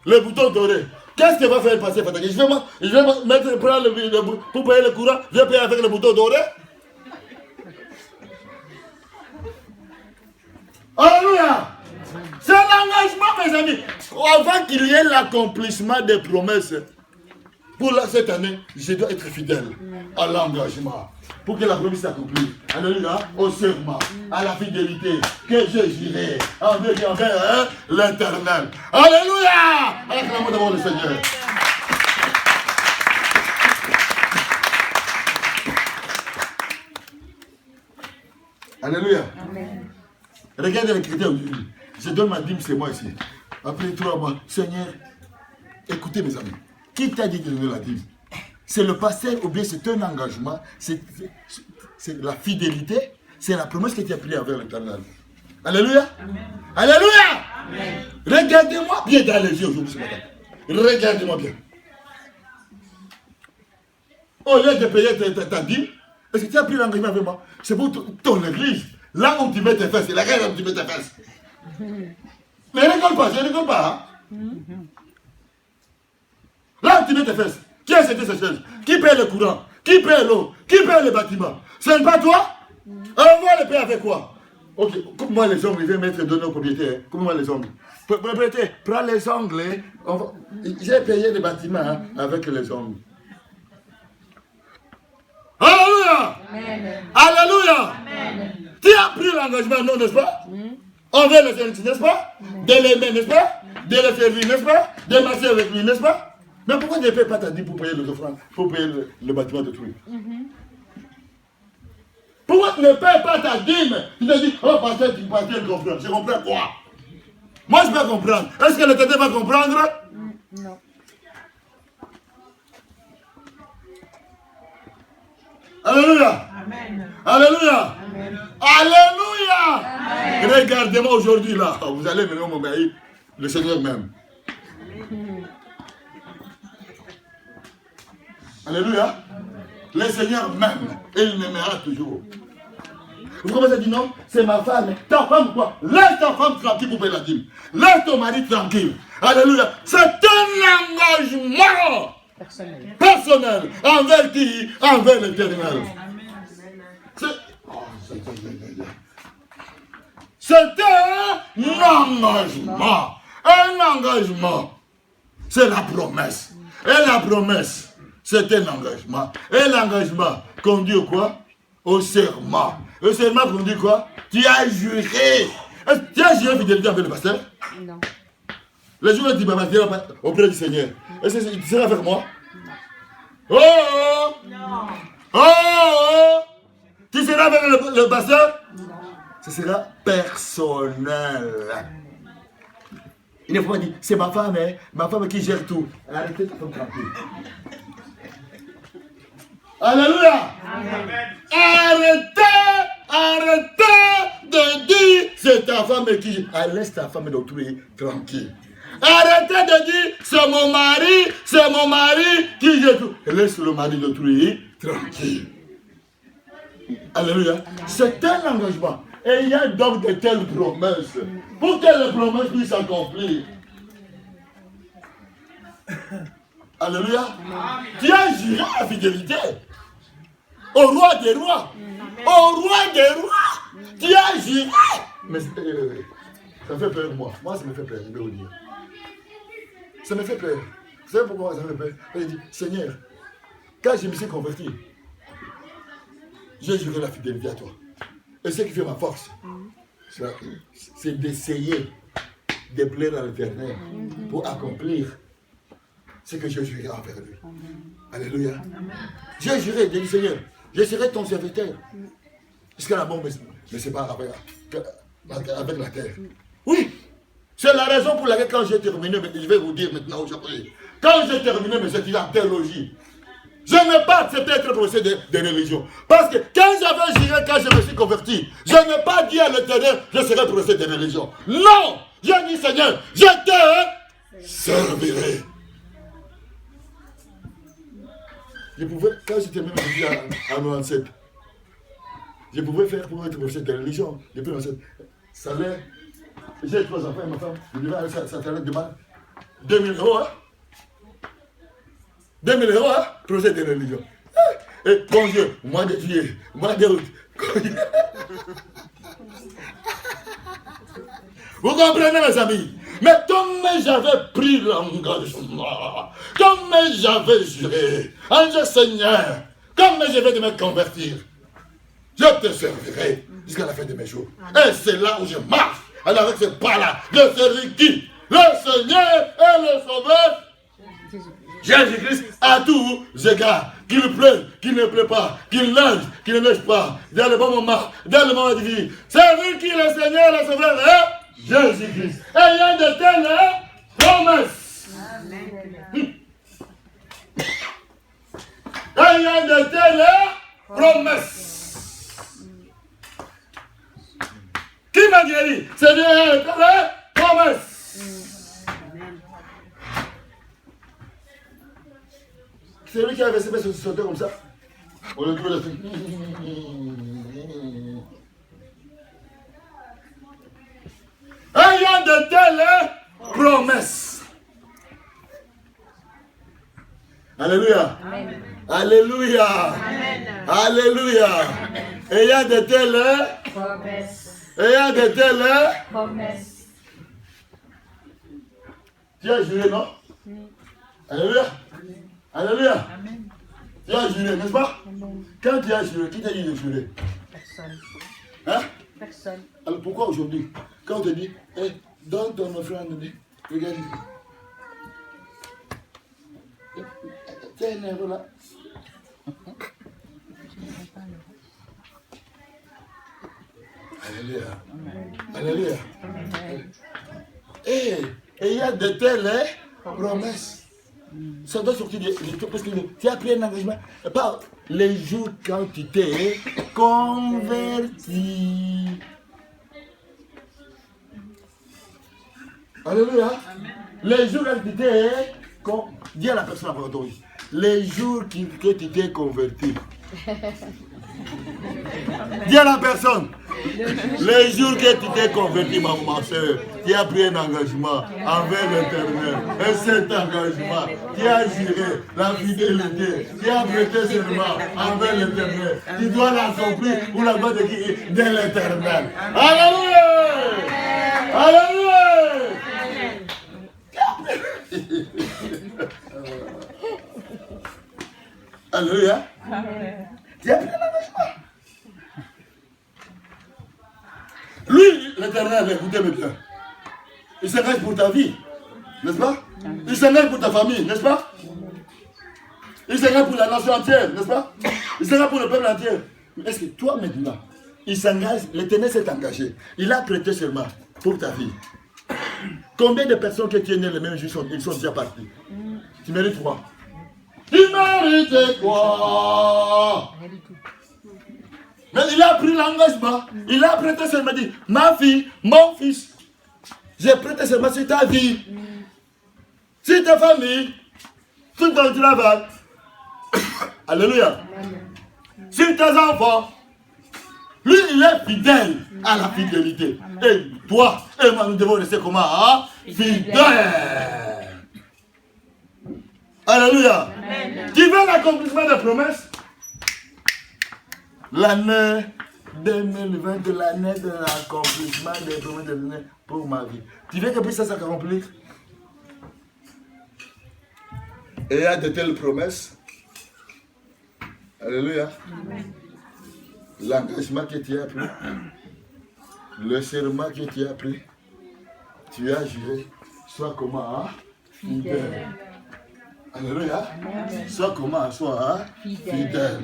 Speaker 1: Le bouton doré. Qu'est-ce qu'il va faire passer Fataki? Je vais mettre, prendre pour payer le courant, je vais payer avec le bouton doré. Alléluia. C'est l'engagement, mes amis. Avant qu'il y ait l'accomplissement des promesses, pour cette année, je dois être fidèle à l'engagement. Pour que la promesse s'accomplisse. Alléluia. Au serment, à la fidélité que je j'irai envers l'Éternel. Alléluia. Acclamons d'abord le Seigneur. Alléluia. Amen. Regardez les critères aujourd'hui. Je donne ma dîme, c'est moi ici. Après 3 mois, Seigneur, écoutez mes amis. Qui t'a dit de donner la dîme? C'est le pasteur ou bien c'est un engagement, c'est la fidélité, c'est la promesse que tu as prise envers l'Éternel. Alléluia. Amen. Alléluia. Amen. Regardez-moi bien dans les yeux aujourd'hui ce matin. Regardez-moi bien. Au lieu de payer ta dîme, est-ce que tu as pris l'engagement avec moi? C'est pour ton église. Là où tu mets tes fesses, c'est la reine où tu mets tes fesses. Ne rigole pas, je ne rigole pas. Hein? Là où tu mets tes fesses, qui a acheté ces choses? Qui paye le courant? Qui paye l'eau? Qui paye le bâtiment? Ce n'est pas toi? Alors on va le payer avec quoi? Ok, comme moi les ongles, je vais mettre donner aux propriétaires. Comme moi les ongles. Propriétaire, prends les ongles. J'ai payé le bâtiment avec les ongles. Alléluia! Amen. Alléluia! Amen. Tu as pris l'engagement, non, n'est-ce pas? Envers le Seigneur, n'est-ce pas? De l'aimer, n'est-ce pas? De le servir, n'est-ce pas? De marcher avec lui, n'est-ce pas? Mais pourquoi tu ne payes pas ta dîme pour payer les offrandes, pour payer le bâtiment de tout? Pourquoi tu ne payes pas ta dîme? Tu te dis, oh pasteur, tu comprends. Je comprends quoi? Moi je peux comprendre. Est-ce que l'Éternel va comprendre?
Speaker 4: Non.
Speaker 1: Alléluia. Amen. Alléluia. Amen. Alléluia. Amen. Regardez-moi aujourd'hui là. Vous allez maintenant m'obéir. Le Seigneur même. Alléluia. Le Seigneur même. Il m'aimera toujours. Vous commencez à dire non, c'est ma femme. Ta femme quoi? Laisse ta femme tranquille pour payer la dîme. Laisse ton mari tranquille. Alléluia. C'est un engagement personnel. Envers qui? Envers l'Éternel. C'est un engagement. Un engagement. C'est la promesse. Et la promesse, c'est un engagement. Et l'engagement conduit au quoi? Au serment. Le serment conduit quoi? Tu as juré. Tu as juré fidélité avec le pasteur?
Speaker 4: Non.
Speaker 1: Le jour où tu vas dire auprès du Seigneur, est-ce que tu seras avec moi? Oh, oh! Non. Oh, oh! Tu seras avec le pasteur? Non. Ce sera personnel. Il ne faut pas dire, c'est ma femme qui gère tout. Arrêtez de faire tranquille. Alléluia. Arrêtez de dire c'est ta femme qui... laisse ta femme d'autrui tranquille. Arrêtez de dire c'est mon mari qui je tout. Laisse le mari d'autrui tranquille. Alléluia. C'est un engagement. Et il y a donc de telles promesses. Pour que les promesses puissent s'accomplir. Alléluia. Tu as juré la fidélité. Au roi des rois. Au roi des rois. Tu as juré. Mais ça me fait peur, moi. Moi, ça me fait peur, je vais vous dire. Ça me fait peur. Vous savez pourquoi ça me fait peur? Je dis, Seigneur, quand je me suis converti, j'ai juré la fidélité à toi. Et ce qui fait ma force, c'est d'essayer de plaire à l'Éternel pour accomplir ce que j'ai juré envers lui. Alléluia. J'ai juré, j'ai dit, Seigneur, je serai ton serviteur. Jusqu'à la bombe ne se pas avec la terre. Oui, c'est la raison pour laquelle quand j'ai terminé, je vais vous dire maintenant aujourd'hui, quand j'ai terminé mes études en théologie, je n'ai pas accepté d'être professeur de religion. Parce que quand j'avais juré, quand je me suis converti, je n'ai pas dit à l'Éternel, je serai professeur de religion. Non! J'ai dit, Seigneur, je te servirai. Je pouvais, quand j'étais même venu à 97, je pouvais faire pour être professeur de religion. Depuis 97, salaire, j'ai 3 enfants et ma femme, je devais aller ça salaire demain 2000 €, hein? 2000 €, hein? Professeur de religion. Et congé, mois de juillet, mois de août. Vous comprenez, mes amis? Mais comme j'avais pris l'engagement, comme j'avais juré, en Dieu Seigneur, comme je vais de me convertir, je te servirai jusqu'à la fin de mes jours. Et c'est là où je marche. Alors avec ce pas-là, je serai qui? Le Seigneur et le Sauveur Jésus-Christ à tous égards. Qu'il pleuve, qu'il ne pleut pas, qu'il neige, qu'il ne neige pas, dans le bon moment, dans le moment difficile. C'est lui qui est le Seigneur, le Sauveur et Jésus-Christ. Ayant de telles promesses. Ayant de telles promesses. Qui m'a guéri? C'est Dieu ayant de telles promesses. C'est lui qui avait fait ce sauter comme ça. On le trouve là. Ayant de telles promesses. Alléluia. Amen. Alléluia. Amen. Alléluia. Ayant de telles promesses. Ayant de telles promesses. Tu as juré, non? Alléluia. Alléluia. Amen. Tu as juré, n'est-ce pas? Amen. Quand tu as juré, qui t'a dit de jurer? Personne. Hein? Personne. Alors pourquoi aujourd'hui, quand on te dit, hey, donne ton offrande, regarde. Tiens, un euro là. Alléluia. Alléluia. Et il y a de telles promesses. Ça doit sortir de toi parce que tu as pris un engagement. Pas les jours quand tu t'es converti. Alléluia. Les jours quand tu t'es converti. Dis à la personne avant toi. Les jours que tu t'es converti. Dis à la personne. Les jours que tu t'es converti, ma soeur, tu as pris un engagement envers l'Éternel. Et cet engagement, tu as juré la fidélité, tu as prêté serment envers l'Éternel. Tu dois l'accomplir pour la gloire de qui? De l'Éternel. Alléluia! Alléluia! Alléluia! Tu as pris un engagement. Lui, l'Éternel, écoutez-moi bien. Il s'engage pour ta vie, n'est-ce pas? Il s'engage pour ta famille, n'est-ce pas? Il s'engage pour la nation entière, n'est-ce pas? Il s'engage pour le peuple entier. Mais est-ce que toi maintenant, il s'engage, l'Éternel s'est engagé. Il a prêté serment pour ta vie. Combien de personnes que tu es né le même jour, ils sont déjà partis? Tu mérites quoi? Tu mérites quoi? Il a pris l'engagement. Il a prêté serment. Il dit, ma fille, mon fils, j'ai prêté serment sur ta vie, sur ta famille, sur ton travail. Alléluia. Sur tes enfants. Lui, il est fidèle à la fidélité. Et toi et moi, nous devons rester comment? Hein? Fidèles. Alléluia. Qui veut l'accomplissement des promesses? L'année 2020 de l'année de l'accomplissement des promesses de l'année pour ma vie. Tu veux que puisse ça s'accomplir? Et il y a de telles promesses. Alléluia. L'engagement que tu as pris, le serment que tu as pris, tu as juré, sois comment? Hein? Fidèle. Alléluia. Sois comment? Sois hein? Fidèle.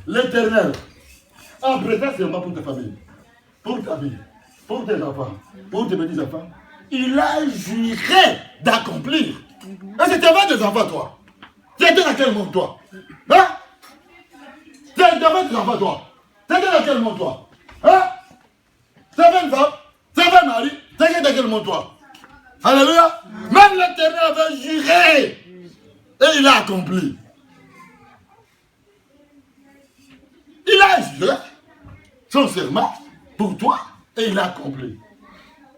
Speaker 1: L'Éternel a prêté serment pour ta famille, pour ta vie, pour tes enfants, pour tes petits-enfants. Il a juré d'accomplir. Et c'était pas des enfants, toi. C'était dans quel monde, toi? Hein? C'était pas des enfants, toi. C'était dans quel monde, toi? Hein? C'était une femme, c'était un mari, c'était dans quel monde, toi? Alléluia. Même l'Éternel avait juré. Et il a accompli. Il a juré son serment pour toi et il a accompli.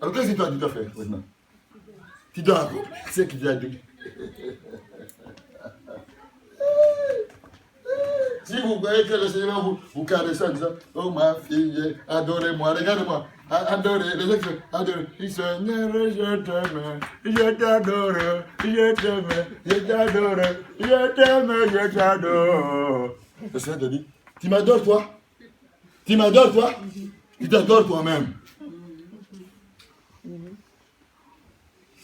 Speaker 1: Alors qu'est-ce que toi tu dois faire maintenant? Tu dois accomplir ce qu'il a dit. Si vous voyez que le Seigneur vous caresse en disant, oh ma fille, adorez-moi, regardez-moi, adorez, les autres, adorez. Seigneur, je t'aime, je t'adore, je t'aime, je t'adore, je t'aime, je t'adore. Le Seigneur te dit, tu m'adores toi? Tu m'adores toi? Tu t'adores toi-même.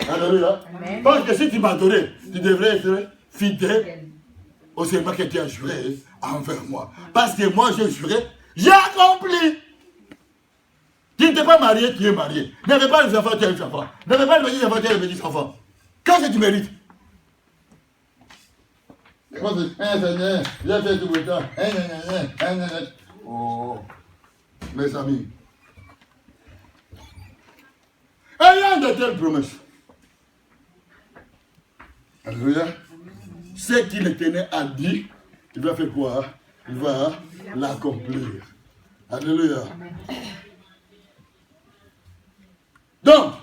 Speaker 1: Alléluia. Parce que si tu m'adorais, tu devrais être fidèle au serment que tu as juré envers moi. Parce que moi, j'ai juré, j'ai accompli. Tu ne t'es pas marié, tu es marié. N'avez pas les enfants, tu as les enfants. N'avez pas les petits enfants, tu as les petits enfants. Qu'est-ce que tu mérites? Moi, Seigneur, j'ai fait tout le temps. Oh, mes amis. Ayant de telles promesses. Alléluia. Ce qu'il l'Éternel a dit, il va faire quoi? Il va l'accomplir. Alléluia. Donc,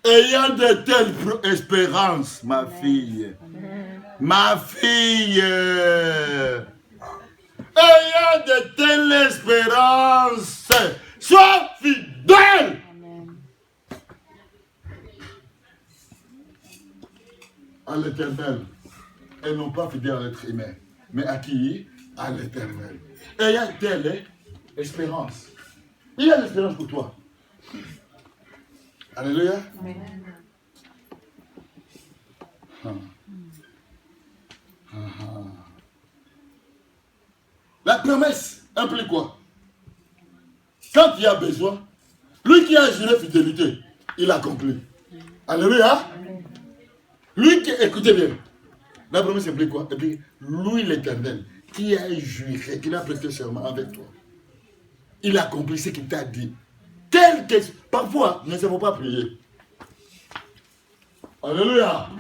Speaker 1: ayant de telles espérances, ma fille, ayant de telles espérances, sois fidèle. À l'Éternel, et non pas fidèle à l'être humain, mais à qui? À l'Éternel. Et il y a telle espérance. Il y a l'espérance pour toi. Alléluia. La promesse implique quoi? Quand il y a besoin, lui qui a juré fidélité, il accomplit. Alléluia. Lui qui, écoutez bien, la promesse implique quoi? Et puis, lui l'Éternel, qui a juré, qui a prêté serment avec toi, il a accompli ce qu'il t'a dit. Tel que, parfois, nous ne savons pas prier. Alléluia.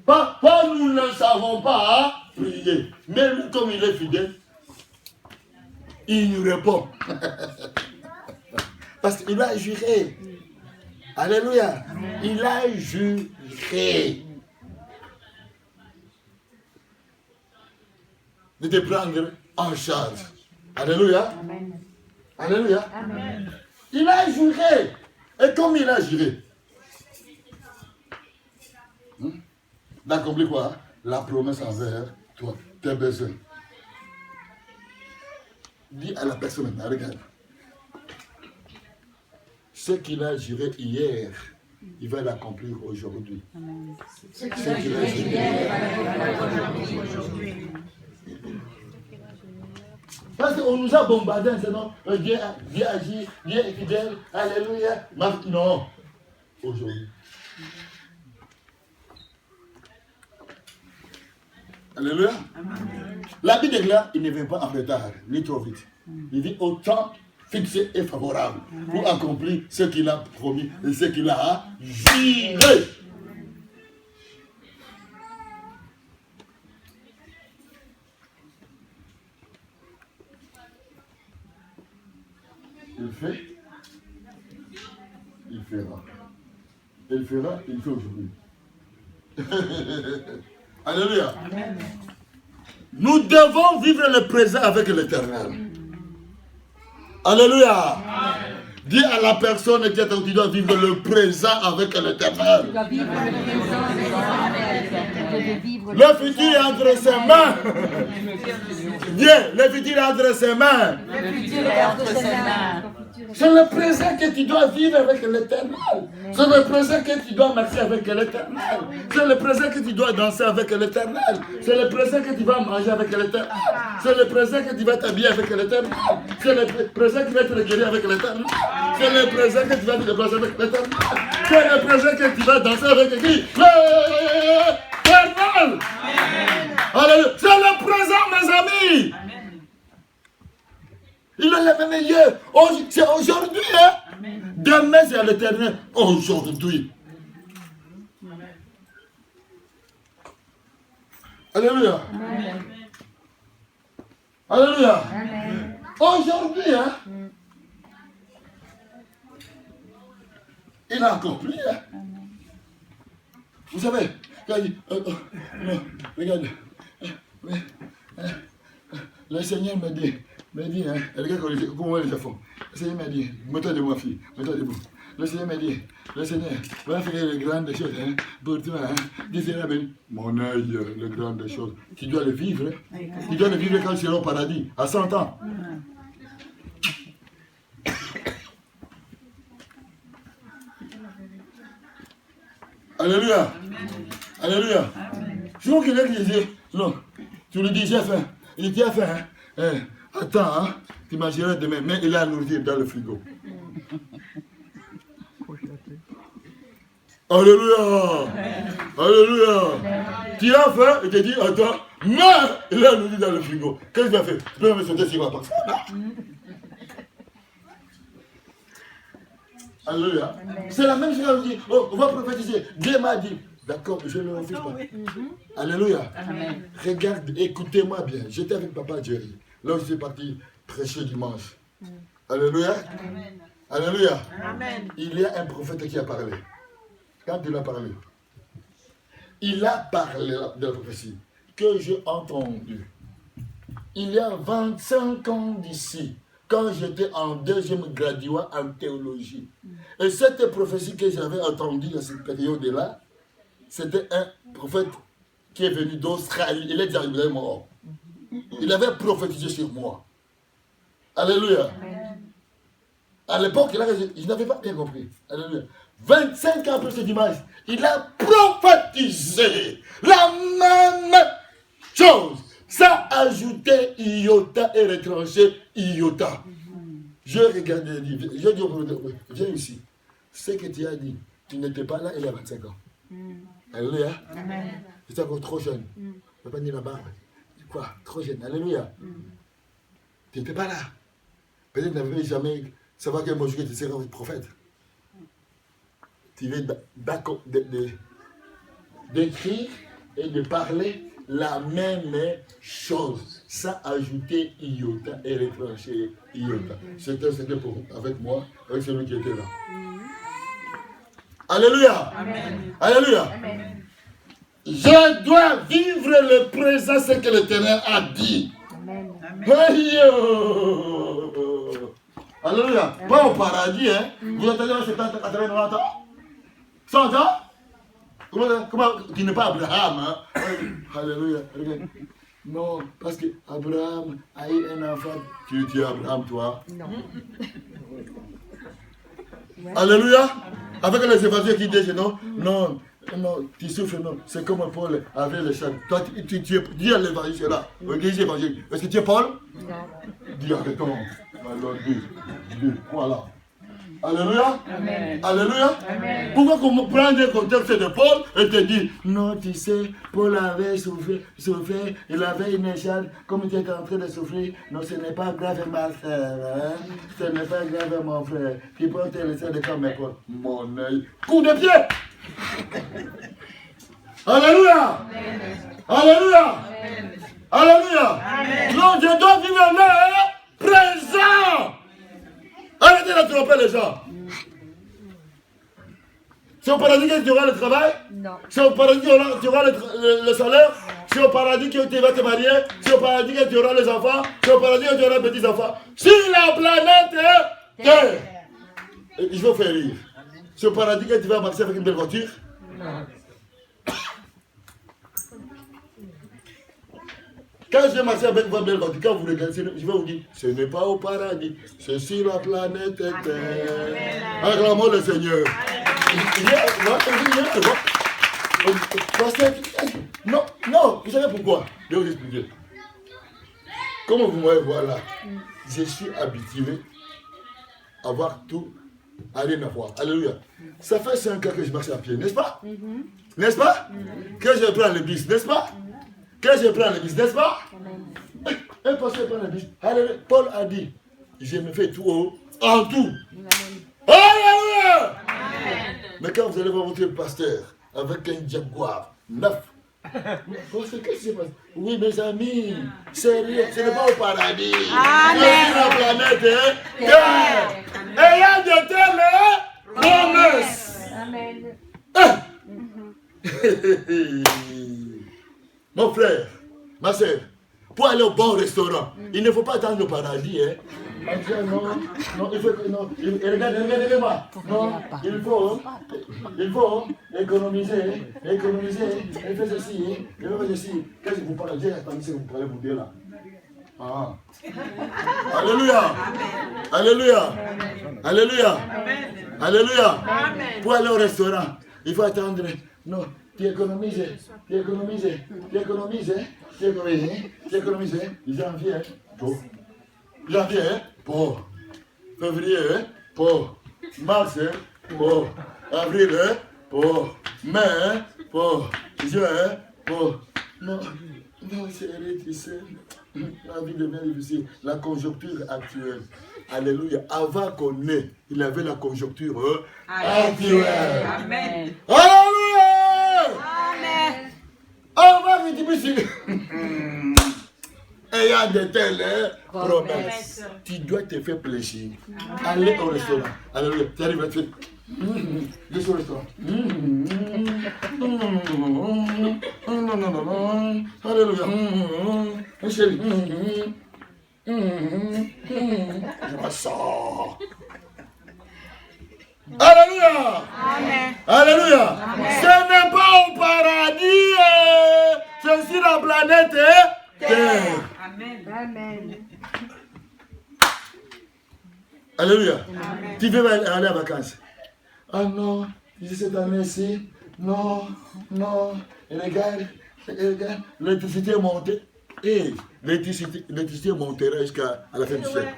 Speaker 1: Parfois, nous ne savons pas prier. Mais lui, comme il est fidèle, il nous répond. Parce qu'il a juré. Alléluia. Il a juré de te prendre en charge. Alléluia. Alléluia. Amen. Il a juré. Et comme il a juré, d'accomplir quoi? La promesse envers toi, tes besoins. Dis à la personne maintenant, regarde. Ce qu'il a juré hier, il va l'accomplir aujourd'hui. Ce qu'il a juré hier, il va l'accomplir aujourd'hui. Parce qu'on nous a bombardé en disant, Dieu agit, Dieu est fidèle, alléluia. Non, aujourd'hui. Alléluia. La Bible déclare, il ne vient pas en retard, ni trop vite. Il dit au temps fixé et favorable pour accomplir ce qu'il a promis et ce qu'il a juré. Il fait, il fera. Il fera, il fait aujourd'hui. Alléluia. Amen. Nous devons vivre le présent avec l'Éternel. Alléluia. Amen. Dis à la personne qui est tu dois vivre le présent avec l'Éternel. Tu dois vivre le présent avec l'Éternel. Le futur est entre ses mains. Viens, le futur est entre ses mains. Le futur est entre ses mains. C'est le présent que tu dois vivre avec l'Éternel. C'est le présent que tu dois marcher avec l'Éternel. C'est le présent que tu dois danser avec l'Éternel. C'est le présent que tu vas manger avec l'Éternel. C'est le présent que tu vas t'habiller avec l'Éternel. C'est le présent qui va te guérir avec l'Éternel. C'est le présent que tu vas te déplacer avec l'Éternel. C'est le présent que tu vas danser avec qui? L'Éternel. Alléluia. C'est le présent, mes amis. Il est le meilleur. C'est aujourd'hui. Hein? Demain, c'est à l'Éternel. Aujourd'hui. Alléluia. Amen. Alléluia. Amen. Aujourd'hui, hein? Il a accompli. Hein? Vous savez, quand il dit, non, regarde, le Seigneur me dit, hein, regarde comment les enfants. Le Seigneur m'a dit, mets-toi debout, ma fille, mets-toi debout. Le Seigneur m'a dit, le Seigneur va faire les grandes choses hein, pour toi. Hein. Dis Seigneur, mon œil, les grandes choses. Tu dois le vivre. Hein. Tu dois le vivre quand tu seras au paradis, à 100 ans. Alléluia. Alléluia. Je vois quelqu'un qui disait, non, tu lui dis, j'ai faim. Il dit, tu as faim. Hein. Attends, hein, tu mangeras demain, mais il a la nourriture dans le frigo. Alléluia. Alléluia. Tu as faim, il te dit, attends, mais il a la nourriture dans le frigo. Qu'est-ce qu'il a fait? Tu peux me sauter sur la porte. Alléluia. C'est la même chose qu'on dit, oh, on va prophétiser. Dieu m'a dit. D'accord, je ne le refuse pas. Alléluia. Amen. Regarde, écoutez-moi bien. J'étais avec Papa Jerry. Là où je suis parti prêcher dimanche. Alléluia. Amen. Alléluia. Amen. Il y a un prophète qui a parlé. Quand il a parlé, il a parlé de la prophétie que j'ai entendue. Il y a 25 ans d'ici, quand j'étais en deuxième graduat en théologie. Et cette prophétie que j'avais entendue à cette période-là, c'était un prophète qui est venu d'Australie. Il est déjà mort. Il avait prophétisé sur moi. Alléluia. À l'époque, je n'avais pas bien compris. Alléluia. 25 ans après ce dimanche, il a prophétisé la même chose. Sans ajouter iota et retrancher iota. Je regardais, je dis au prophète, viens ici. Ce que tu as dit, tu n'étais pas là il y a 25 ans. Alléluia. J'étais encore trop jeune. Je ne peux pas dire la barbe. Quoi? Trop jeune. Alléluia. Tu n'étais pas là. Peut-être que tu n'avais jamais savoir que mon jour tu seras prophète. Tu veux d'accord d'écrire et de parler la même chose, sans ajouter iota et retrancher iota. C'était avec moi, avec celui qui était là. Alléluia. Amen. Alléluia. Amen. Je dois vivre le présent, ce que l'Éternel a dit. Amen. Alléluia. Pas au paradis, hein. Vous entendez 70, 80, 90 ans? 100 ans? Comment tu n'es pas Abraham, hein? Alléluia. Non, parce que Abraham a eu un enfant. Tu es Abraham, toi? Non. Alléluia. Avec les évangiles qui disent non, non, non, tu souffres, non. C'est comme Paul avec les chats. Toi, tu es l'évangile là. L'église évangile. Est-ce que tu es Paul? Non. Dis arrêtons. Alors, deux, voilà. Alléluia.
Speaker 2: Amen.
Speaker 1: Alléluia.
Speaker 2: Amen.
Speaker 1: Pourquoi qu'on prend un contexte de Paul et te dit, non, tu sais, Paul avait souffert, il avait une écharpe, comme il était en train de souffrir. Non, ce n'est pas grave, ma frère. Hein? Ce n'est pas grave, mon frère. Tu peux te laisser de comme Paul. Mon œil. Coup de pied. Alléluia. Alléluia. Alléluia. Non, je dois vivre là, présent. Arrêtez de tromper les gens. C'est au paradis que tu auras le travail?
Speaker 4: Non.
Speaker 1: C'est au paradis que tu auras le salaire? C'est au paradis que tu vas te marier? C'est au paradis que tu auras les enfants? C'est au paradis que tu auras les petits-enfants? Sur la planète Terre. Je vais vous faire rire. C'est au paradis que tu vas marcher avec une belle voiture?
Speaker 4: Non.
Speaker 1: Quand je vais marcher avec votre belle voiture, quand vous regardez, je vais vous dire, ce n'est pas au paradis, c'est sur la planète Terre. Acclamons le Seigneur. Non, non, vous savez pourquoi? Je vais vous expliquer. Comment vous m'avez voir là, je suis habitué à voir tout à rien à voir. Alléluia. Ça fait 5 ans que je marche à pied, n'est-ce pas? N'est-ce pas? Que je prends le bus, n'est-ce pas? Que je prends le bus, n'est-ce pas? Un pasteur prend le bus. Alléluia. Paul a dit, je me fais tout haut, en tout. Alléluia. Mais quand vous allez voir votre pasteur avec un Jaguar neuf, qu'est-ce qui se passe? Oui, mes amis, c'est rien, ce n'est pas au paradis. C'est la planète Terre. Et il y a de telles promesses.
Speaker 4: Amen.
Speaker 1: Mon frère, ma soeur, pour aller au bon restaurant, il ne faut pas attendre le paradis. Hein. Non, il faut, non, regardez-moi. Non, il faut économiser, il fait ceci, il fait ceci. Qu'est-ce que vous parlez? J'ai attendu ce que vous parlez vous dire là. Ah. Alléluia. Alléluia. Alléluia. Alléluia. Pour aller au restaurant, il faut attendre. Non. Tu économises. Janvier, pour février, pour mars, pour avril, pour mai, pour juin, pour... Non, c'est difficile. La vie devient difficile. La conjoncture actuelle. Alléluia. Avant qu'on ait, il avait la conjoncture actuelle.
Speaker 3: Amen.
Speaker 1: Alléluia.
Speaker 3: Amen.
Speaker 1: On va être difficile. Ayant de telles promesses, tu dois te faire plaisir. Allez au restaurant. Alléluia. Tu arrives à te faire. Je suis au restaurant. Alléluia. Chérie. Je me sors. Alléluia.
Speaker 3: Amen.
Speaker 1: Alléluia. Ce n'est pas au paradis. C'est sur la planète Terre.
Speaker 3: Amen.
Speaker 4: Amen.
Speaker 1: Alléluia. Tu veux aller en vacances? Ah non, cette année-ci, non. Regarde, l'électricité est montée. Et l'électricité montera jusqu'à la fin du siècle.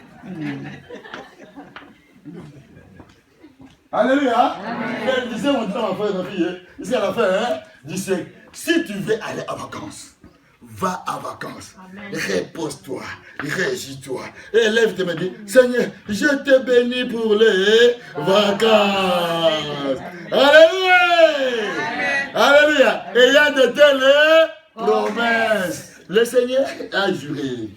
Speaker 1: Alléluia. L'électricité montera à la fin de la vie. Jusqu'à la fin du siècle. Si tu veux aller en vacances, va en vacances. Repose-toi, régis-toi. Et lève-toi et me dis, Seigneur, je te bénis pour les vacances. Alléluia. Alléluia. Et il y a de telles promesses. Le Seigneur a juré.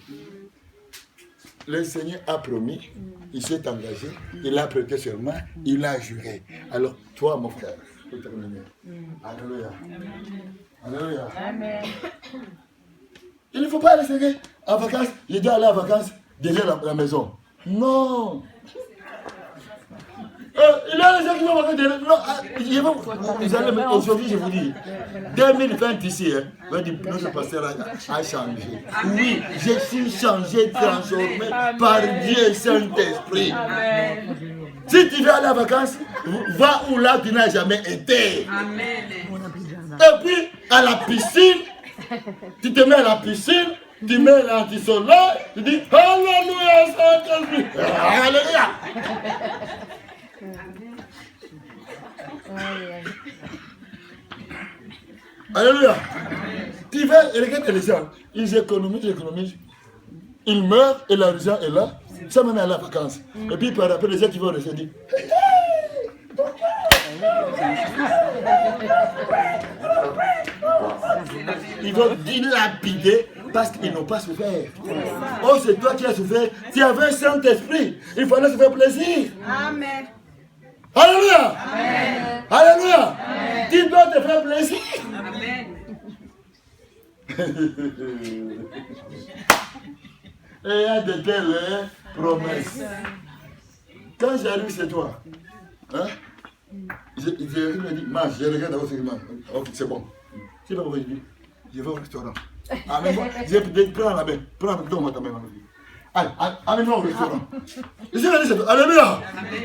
Speaker 1: Le Seigneur a promis. Il s'est engagé. Il a prêté serment. Il a juré. Alors, toi, mon frère, pour terminer. Alléluia. Alléluia.
Speaker 2: Amen.
Speaker 1: Il ne faut pas rester en vacances. Je dois aller en vacances déjà la maison. Non. Il y a des gens qui vont vacances déjà. Non, aujourd'hui, je vous dis, 2020 ici, notre pasteur a changé. Oui, je suis changé, transformé par Dieu Saint-Esprit. Si tu veux aller en vacances, va où là tu n'as jamais été.
Speaker 3: Amen.
Speaker 1: Et puis, à la piscine, tu te mets à la piscine Tu mets l'anti-soleil, tu dis Alléluia, Saint-Esprit. Alléluia. Alléluia. Tu vas, regarde les gens, ils économisent. Ils meurent et l'argent est là. Ça mène à la vacance. Et puis par après, les gens qui vont rester disent ils vont dilapider parce qu'ils n'ont pas souffert. Oh, c'est toi qui as souffert. Tu avais un Saint-Esprit. Il fallait se faire plaisir.
Speaker 3: Amen.
Speaker 1: Alléluia.
Speaker 3: Amen.
Speaker 1: Alléluia. Amen. Tu dois te faire plaisir.
Speaker 3: Amen.
Speaker 1: Et il y a de telles promesses. Quand j'arrive chez toi, hein, je me dis, mange, je regarde d'abord ce qu'il mange. Ok, c'est bon. C'est pas pourquoi je dis, je vais au restaurant. Amène-moi, prends la main, donne-moi ta main. Allez, amène-moi au restaurant. Je suis venu chez toi, alléluia.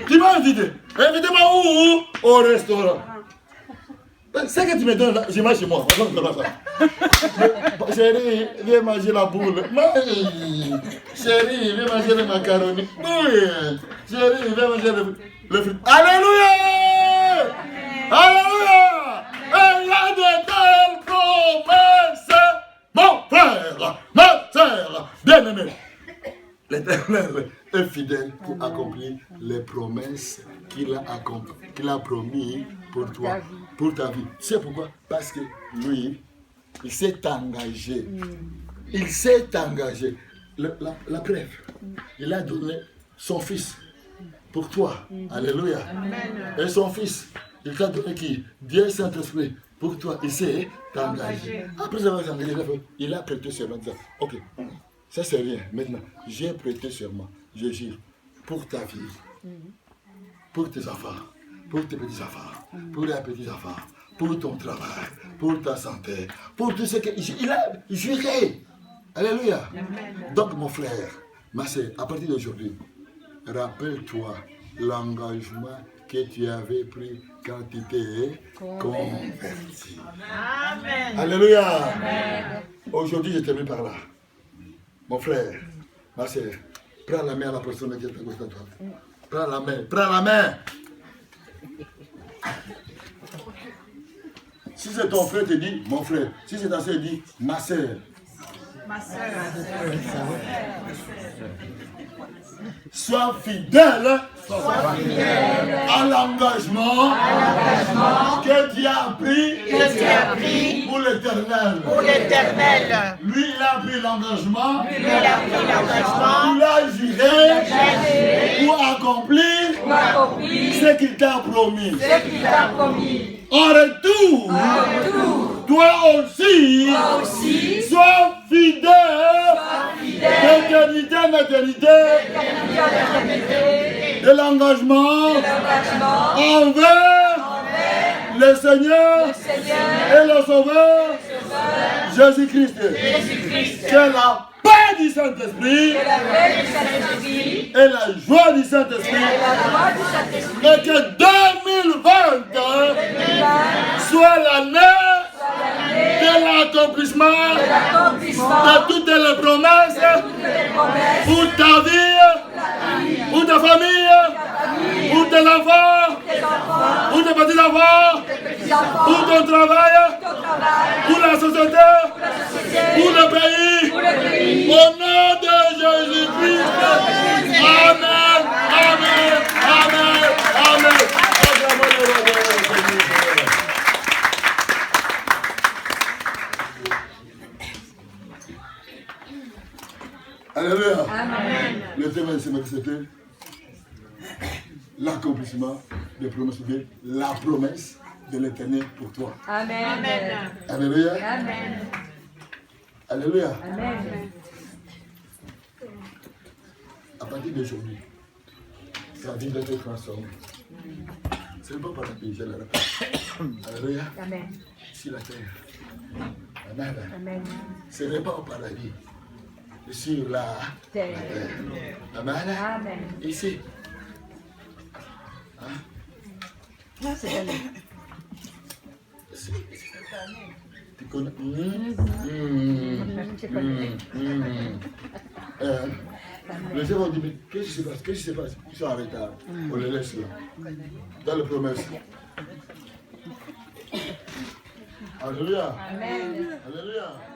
Speaker 1: Tu m'as invité. Invitez-moi où? Au restaurant. Ce que tu me donnes là, je mange chez moi. Chérie, viens manger la boule. Chérie, viens manger le macaroni. Chérie, viens manger le fruit. Alléluia! Alléluia! Et il y a de telles promesses. Mon frère, ma soeur, bien-aimé. L'Éternel est fidèle pour accomplir les promesses qu'il a promis pour toi, pour ta vie. C'est pourquoi? Parce que lui, il s'est engagé. Il s'est engagé. La preuve, il a donné son fils pour toi. Alléluia. Amen. Et son fils, il t'a donné qui? Dieu Saint-Esprit pour toi. Il s'est engagé. Après avoir engagé, il a prêté serment. Ok, ça c'est rien. Maintenant, j'ai prêté serment. Je jure pour ta vie, pour tes enfants, pour tes petits enfants, pour les petits enfants, pour ton travail, pour ta santé, pour tout ce qu'il a juré. Alléluia. Amen. Donc mon frère, ma soeur, à partir d'aujourd'hui, rappelle-toi l'engagement que tu avais pris quand tu t'es converti. Amen. Alléluia. Amen. Aujourd'hui, je termine par là. Mon frère, ma soeur, prends la main à la personne qui est à côté de toi. Prends la main, prends la main. Si c'est ton frère, tu dis mon frère. Si c'est ta soeur, dis ma soeur. Ma soeur. Sois fidèle, à l'engagement que tu as pris pour l'éternel. Lui, il a pris l'engagement. Il a juré pour accomplir ce qu'il t'a promis. En retour, toi aussi, sois fidèle d'éternité en éternité, de l'engagement envers le Seigneur et le Sauveur Jésus-Christ. Que la paix du Saint-Esprit et la joie du Saint-Esprit et que 2020 soit l'année de l'accomplissement de toutes les promesses pour ta vie, pour ta famille, pour tes enfants, pour tes petits-enfants, pour ton travail, pour la société, pour le pays. Au nom de Jésus-Christ. Amen. Amen. Amen. Amen. Alléluia. Amen. Le thème de ce matin, c'était l'accomplissement des promesses de Dieu, la promesse de l'Éternel pour toi.
Speaker 2: Amen. Amen.
Speaker 1: Alléluia.
Speaker 2: Amen.
Speaker 1: Alléluia.
Speaker 2: Amen.
Speaker 1: À partir d'aujourd'hui, ta vie doit être transformée. Ce n'est pas par la paix, je le répète. Alléluia.
Speaker 2: Amen.
Speaker 1: Sur la terre. Amen.
Speaker 2: Amen.
Speaker 1: Ce n'est pas au paradis. Sur la terre. Amen.
Speaker 2: Amen.
Speaker 1: Ici.
Speaker 2: Non, c'est
Speaker 1: Tu connais. Les gens vont dire, mais qu'est-ce qui se passe? Qu'est-ce qui se passe? Ils sont en retard. On les laisse là. Dans le promesse. Alléluia. Alléluia.